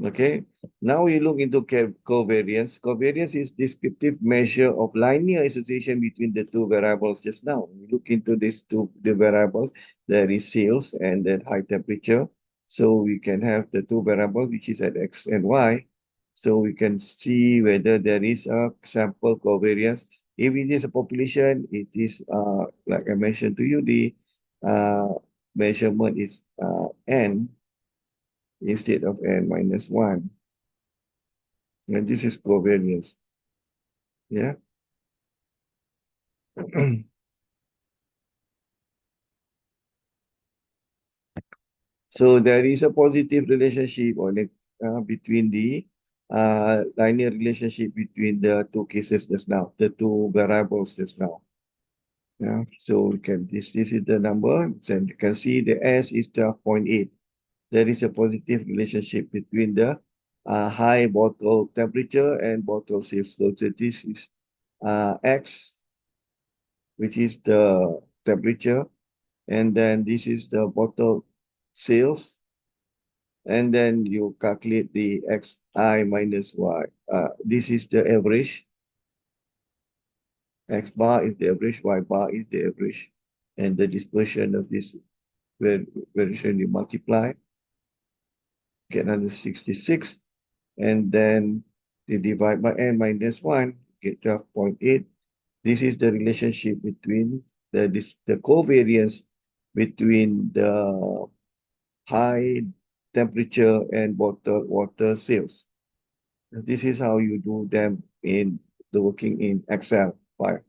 Okay, now we look into covariance. Covariance is descriptive measure of linear association between the two variables just now. We look into these the variables. There is sales and then high temperature. So we can have the two variables, which is at X and Y. So we can see whether there is a sample covariance. If it is a population, it is, like I mentioned to you, the measurement is N instead of N minus 1. And this is covariance. Yeah. So there is a positive relationship or between the linear relationship between the two cases just now, the two variables just now. Yeah. So we can this is the number, and you can see the S is 12.8. There is a positive relationship between the high bottle temperature and bottle sales. So this is X, which is the temperature, and then this is the bottle sales, and then you calculate the xi minus y. This is the average. X bar is the average, y bar is the average, and the dispersion of this variation you multiply, get 166, and then you divide by n minus 1, get 12.8. This is the relationship between the covariance between the high temperature and bottled water sales. This is how you do them in the working in Excel file.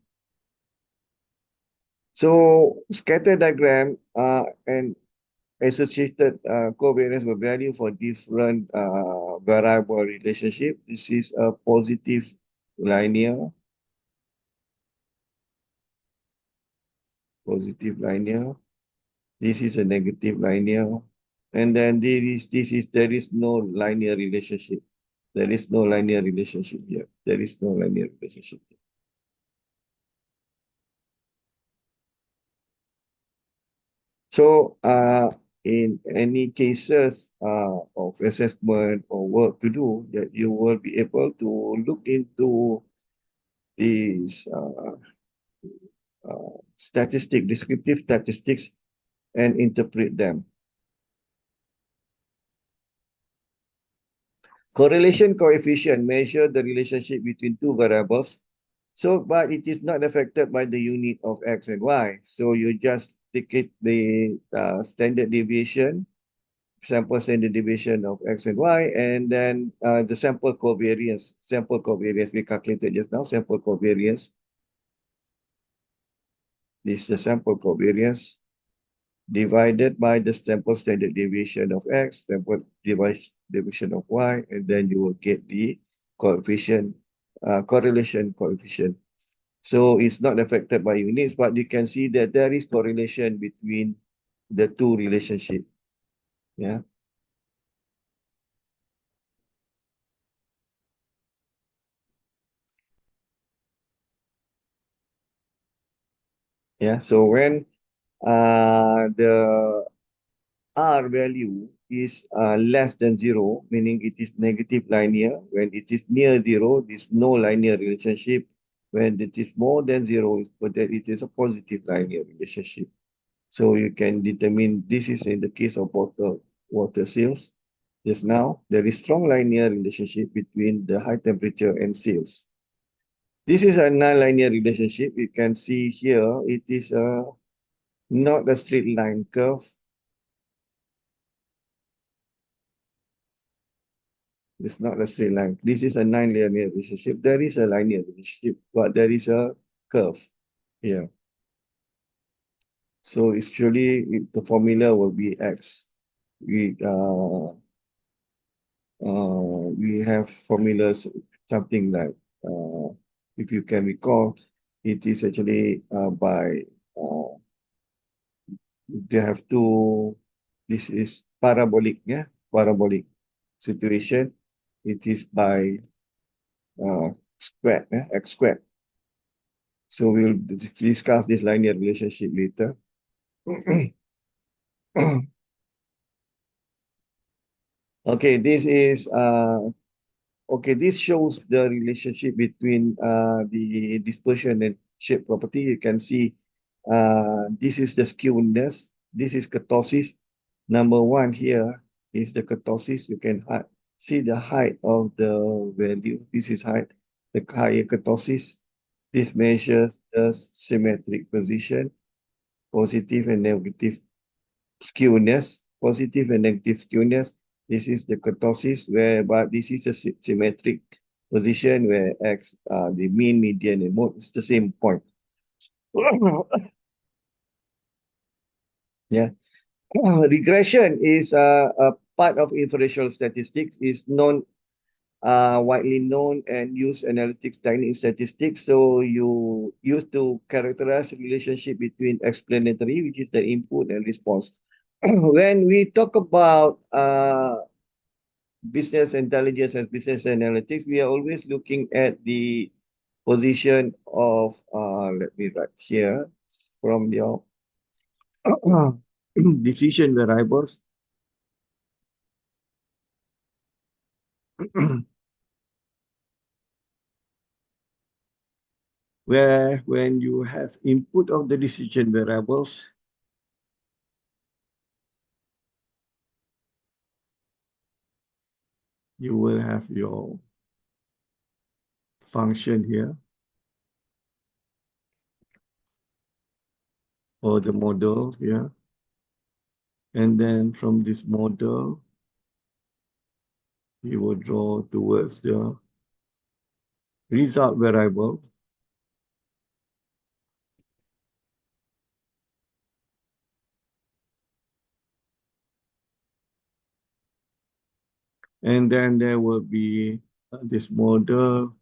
So scatter diagram and associated covariance will value for different variable relationship. This is a positive linear, positive linear. This is a negative linear, And then there is no linear relationship. There is no linear relationship here. There is no linear relationship. So, in any cases of assessment or work to do, that you will be able to look into these descriptive statistics, and interpret them. Correlation coefficient measure the relationship between two variables. So, but it is not affected by the unit of X and Y. So you just take it the standard deviation, sample standard deviation of X and Y, and then the sample covariance. Sample covariance we calculated just now, sample covariance. This is the sample covariance divided by the sample standard deviation of X, sample deviation of Y, and then you will get the coefficient, correlation coefficient. So it's not affected by units, but you can see that there is correlation between the two relationship. Yeah. Yeah. So when the R value is less than zero, meaning it is negative linear. When it is near zero, there's no linear relationship. When it is more than zero, it is a positive linear relationship. So you can determine this is in the case of water cells. Just now, there is strong linear relationship between the high temperature and cells. This is a non-linear relationship. You can see here, it is not a straight line curve. It's not a straight line. This is a non-linear relationship. There is a linear relationship, but there is a curve here. So it's surely the formula will be X. We we have formulas something like if you can recall, it is actually by they have two. This is parabolic, yeah, parabolic situation. It is by squared, x squared. So we'll discuss this linear relationship later. Okay, this is okay. This shows the relationship between the dispersion and shape property. You can see this is the skewness. This is kurtosis. Number one here is the kurtosis. You can see the height of the value. This is height. The higher kurtosis. This measures the symmetric position, positive and negative skewness, positive and negative skewness. This is the kurtosis, but this is a symmetric position where X, the mean, median, and mode is the same point. Yeah. Regression is a part of inferential statistics, is widely known and used analytics technique in statistics. So you use to characterize the relationship between explanatory, which is the input and response. When we talk about business intelligence and business analytics, we are always looking at the position of, let me write here, from your decision variables. Where when you have input of the decision variables, you will have your function here or the model here. And then from this model, you will draw towards the result variable. And then there will be this model.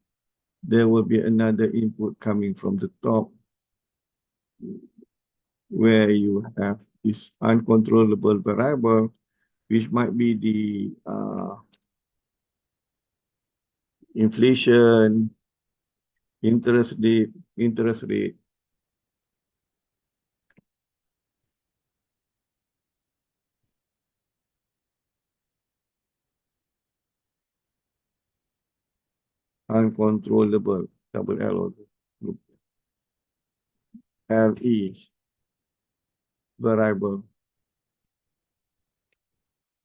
There will be another input coming from the top where you have this uncontrollable variable, which might be the inflation, interest rate, uncontrollable, double L, LE, variable.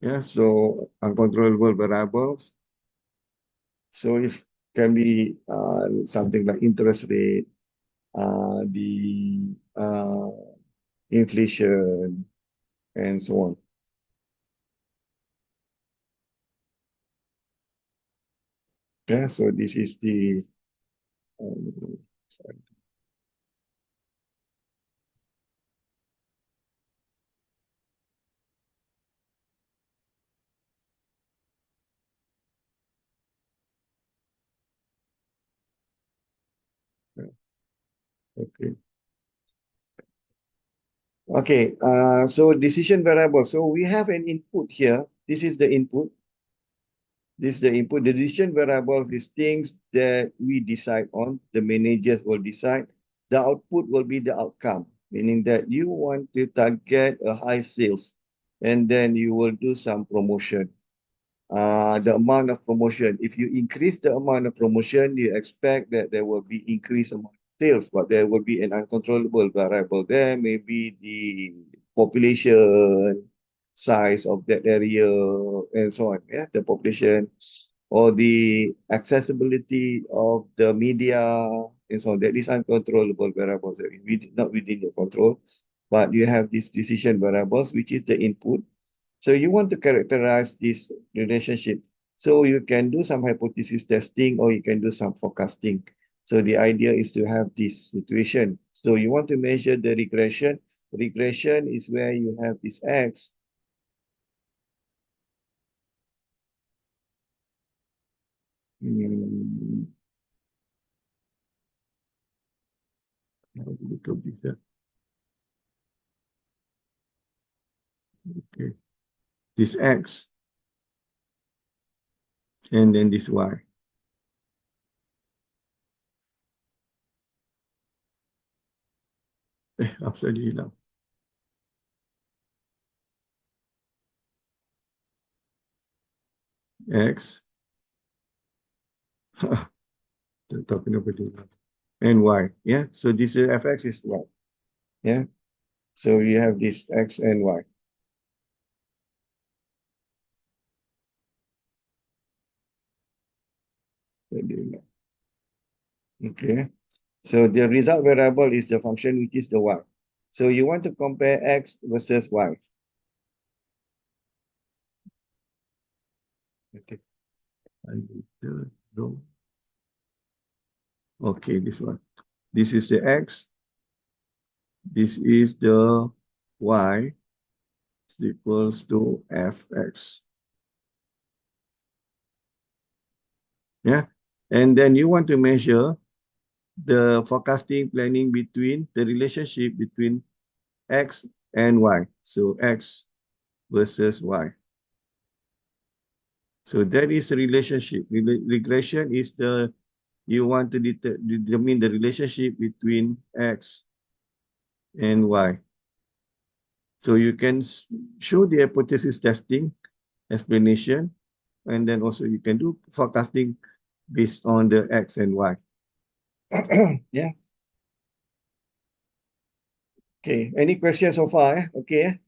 Yeah, so uncontrollable variables. So it can be something like interest rate, the inflation, and so on. Yeah, so this is the sorry. Okay. Okay, so decision variable. So we have an input here. This is the input. This is the input. The decision variable is things that we decide on. The managers will decide. The output will be the outcome, meaning that you want to target a high sales, and then you will do some promotion. The amount of promotion. If you increase the amount of promotion, you expect that there will be increased amount of sales, but there will be an uncontrollable variable there. Maybe the population size of that area and so on. Yeah, the population or the accessibility of the media and so on. That is uncontrollable variables that not within your control, but you have these decision variables, which is the input. So you want to characterize this relationship. So you can do some hypothesis testing or you can do some forecasting. So the idea is to have this situation. So you want to measure the regression. Regression is where you have this X. Hmm, how do we call this? Okay. This X and then this Y. Apa dia hilang? X. Tak tahu kenapa dia hilang. And Y. Yeah. So this fx is Y. Yeah. So you have this X and Y. Okay. So the result variable is the function which is the Y. So you want to compare X versus Y. Okay. Okay, this one. This is the X. This is the Y equals to Fx. Yeah. And then you want to measure the forecasting planning between the relationship between X and Y. So X versus Y. So that is a relationship. Regression is the you want to determine the relationship between X and Y. So you can show the hypothesis testing explanation, and then also you can do forecasting based on the X and Y. Yeah. Okay. Any questions so far? Okay.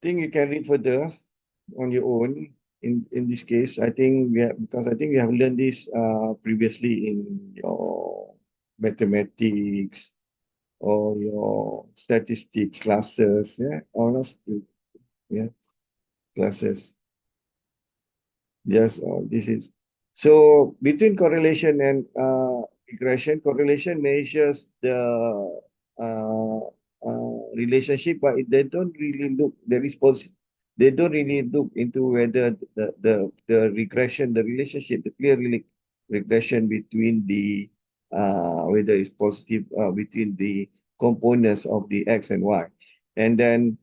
Think you can read further on your own. In this case, I think because I think we have learned this previously in your mathematics or your statistics classes, yeah, honestly, yeah, classes. Yes, this is so between correlation and regression. Correlation measures the uh, relationship, but they don't really look. They don't really look into whether the regression, the relationship, the clear regression between the whether it's positive between the components of the X and Y, and then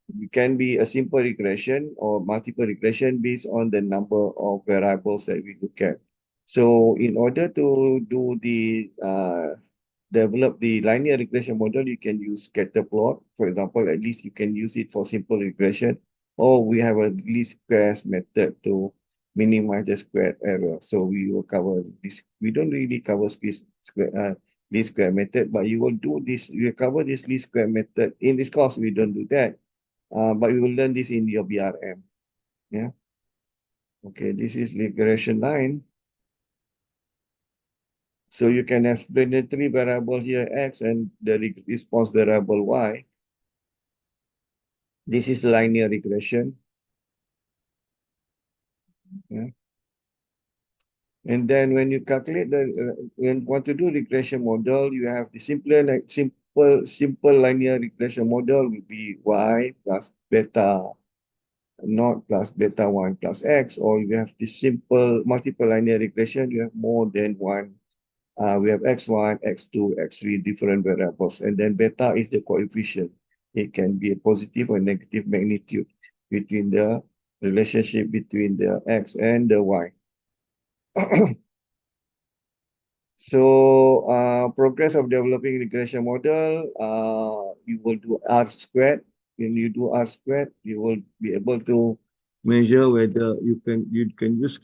It can be a simple regression or multiple regression based on the number of variables that we look at. So in order to do the develop the linear regression model, you can use scatter plot. For example, at least you can use it for simple regression, or we have a least squares method to minimize the square error. So we will cover this. We don't really cover least square method, but you will do this. You will cover this least square method. In this course, we don't do that, but we will learn this in your BRM. Yeah. Okay, this is regression line. So you can have three variable here, x, and the response variable y. This is linear regression. Yeah. And then when you calculate when you want to do regression model, you have the simple linear regression model will be y plus beta naught plus beta 1 plus x, or you have the simple multiple linear regression, you have more than one. We have x1, x2, x3, different variables, and then beta is the coefficient. It can be a positive or negative magnitude between the relationship between the x and the y. So, progress of developing regression model, you will do R squared. When you do R squared, you will be able to measure whether you can use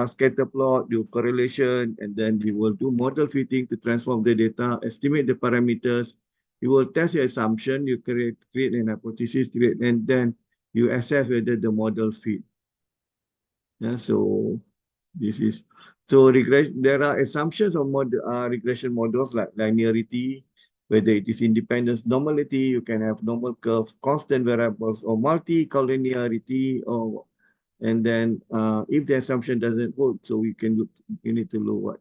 scatter plot, do correlation, and then you will do model fitting to transform the data, estimate the parameters. You will test your assumption, you create an hypothesis, and then you assess whether the model fit. Yeah, so this is there are assumptions of regression models like linearity, whether it is independence, normality, you can have normal curve, constant variables, or multi-collinearity, or and then if the assumption doesn't hold, so you need to look what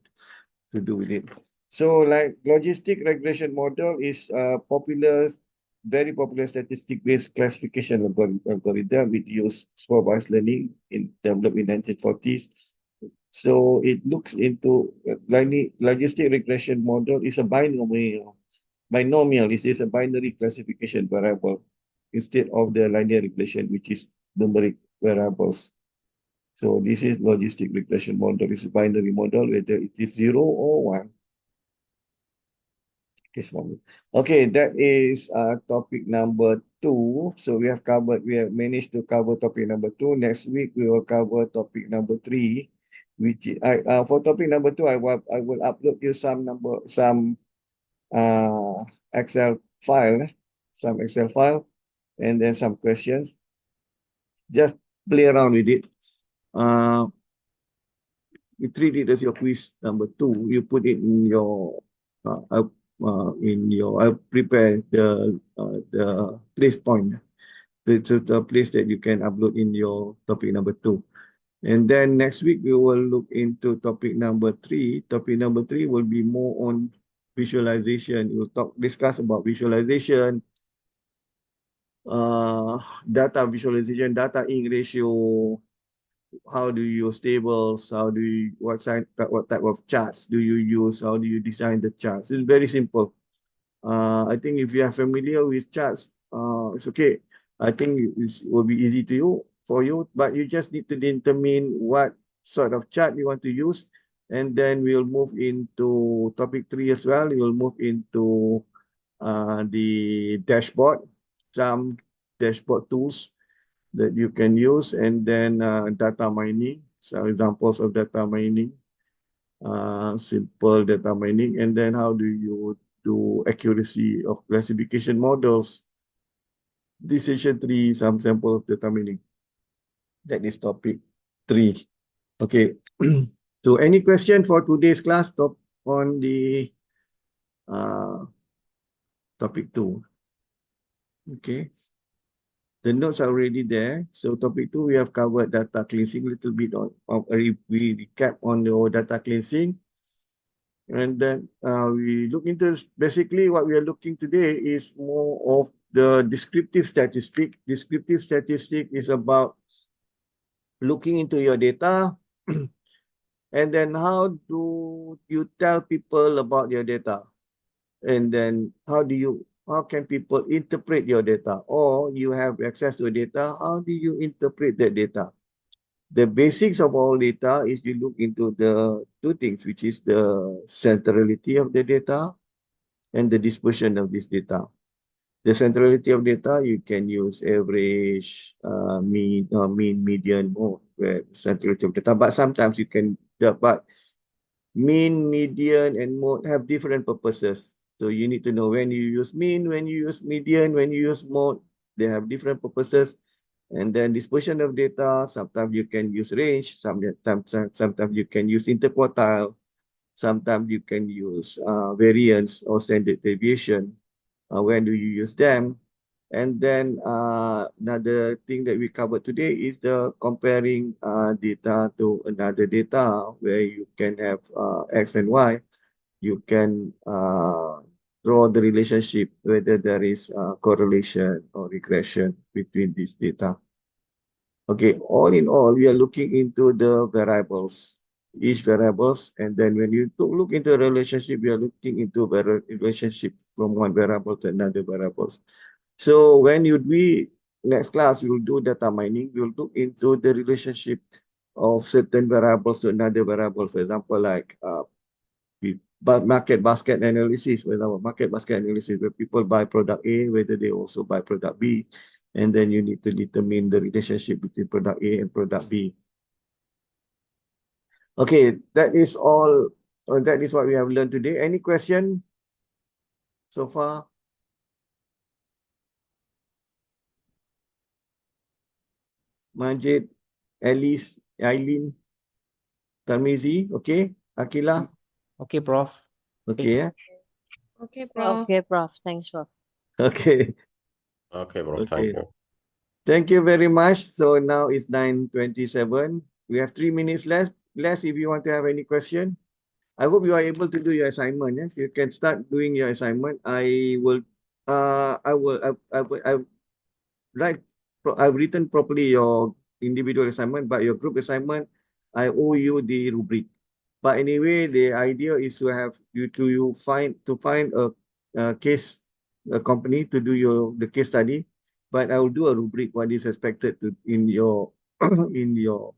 to do with it. So like logistic regression model is very popular statistic-based classification algorithm. It used supervised learning developed in 1940s. So it looks into logistic regression model is a binomial. Binomial is a binary classification variable instead of the linear regression, which is numeric variables. So this is logistic regression model. It's a binary model, whether it is 0 or 1. This one. Okay, that is topic number 2. So we have managed to cover topic number 2. Next week we will cover topic number 3, which for topic number 2, I will upload you some Excel file, and then some questions. Just play around with it. You treat it as your quiz number 2. You put it in your I prepare the place point, the place that you can upload in your topic number 2. And then next week we will look into topic number 3. Topic number 3 will be more on visualization. We'll discuss about visualization, data visualization, data ink ratio, how do you use tables, what type of charts do you use, how do you design the charts. It's very simple. I think if you are familiar with charts, it's okay. I think it will be easy for you, but you just need to determine what sort of chart you want to use. And then we'll move into topic 3 as well. We will move into the dashboard, some dashboard tools that you can use, and then data mining, some examples of data mining, simple data mining, and then how do you do accuracy of classification models, decision tree, some sample of data mining. That is topic 3. Okay. So any question for today's class on the topic 2? Okay. The notes are already there. So topic 2, we have covered data cleansing, a little bit we recap on the data cleansing. And then we look into, basically what we are looking today is more of the descriptive statistic. Descriptive statistic is about looking into your data and then how do you tell people about your data? And then how can people interpret your data? Or now you have access to data, how do you interpret that data? The basics of all data is you look into the two things, which is the centrality of the data and the dispersion of this data. The centrality of data, you can use average, mean, median, mode, where centrality of data. But sometimes you can, but mean, median, and mode have different purposes. So you need to know when you use mean, when you use median, when you use mode, they have different purposes. And then dispersion of data, sometimes you can use range, sometimes you can use interquartile, sometimes you can use variance or standard deviation. When do you use them? And then another thing that we covered today is the comparing data to another data where you can have X and Y. You can draw the relationship whether there is correlation or regression between these data. Okay, all in all, we are looking into the variables, each variables, and then when you look into a relationship, we are looking into a relationship from one variable to another variables. So when next class, we will do data mining, we will look into the relationship of certain variables to another variable. For example, like market basket analysis, for example, market basket analysis, where people buy product A, whether they also buy product B, and then you need to determine the relationship between product A and product B. Okay, that is all. That is what we have learned today. Any question so far? Majid, Alice, Eileen, Tarmizi, okay? Akila? Okay, Prof. Okay, Okay, Prof. Okay, Prof. Thanks, Prof. okay. Okay, Prof. Okay. Thank you. Thank you very much. So now it's 9:27. We have 3 minutes left. If you want to have any question. I hope you are able to do your assignment. Yes, you can start doing your assignment. I've written properly your individual assignment, but your group assignment, I owe you the rubric. But anyway, the idea is to have you find a case, a company to do the case study. But I will do a rubric what is expected to in your in your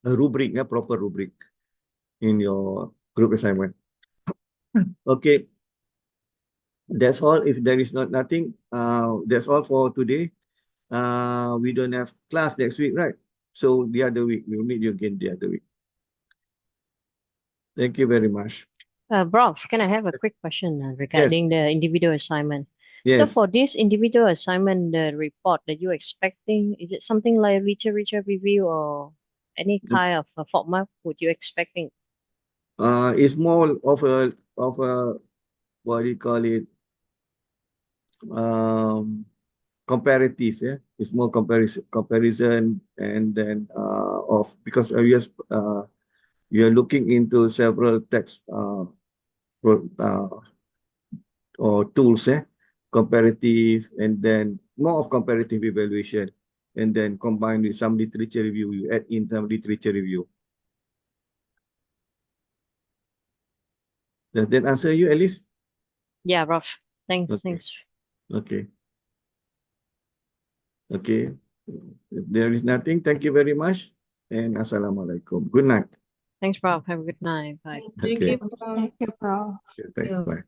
rubric, a proper rubric in your group assignment. Okay, that's all. If there is nothing, that's all for today. We don't have class next week, right? So the other week, we'll meet you again the other week. Thank you very much. Prof, can I have a quick question regarding the individual assignment? Yes. So for this individual assignment, the report that you're expecting, is it something like literature review or any kind of a format would you expecting? It's more of a what do you call it? Comparative, yeah. It's more comparison, and then because you're looking into several text or tools, comparative, and then more of comparative evaluation, and then combined with some literature review, you add in some literature review. Does that answer you, Alice? Yeah, Prof. Thanks. Okay. Thanks. Okay. Okay. If there is nothing, thank you very much, and Assalamualaikum. Good night. Thanks, Prof. Have a good night. Bye. Thank Okay. you, Prof. Thank you, Prof. Thanks. Bye.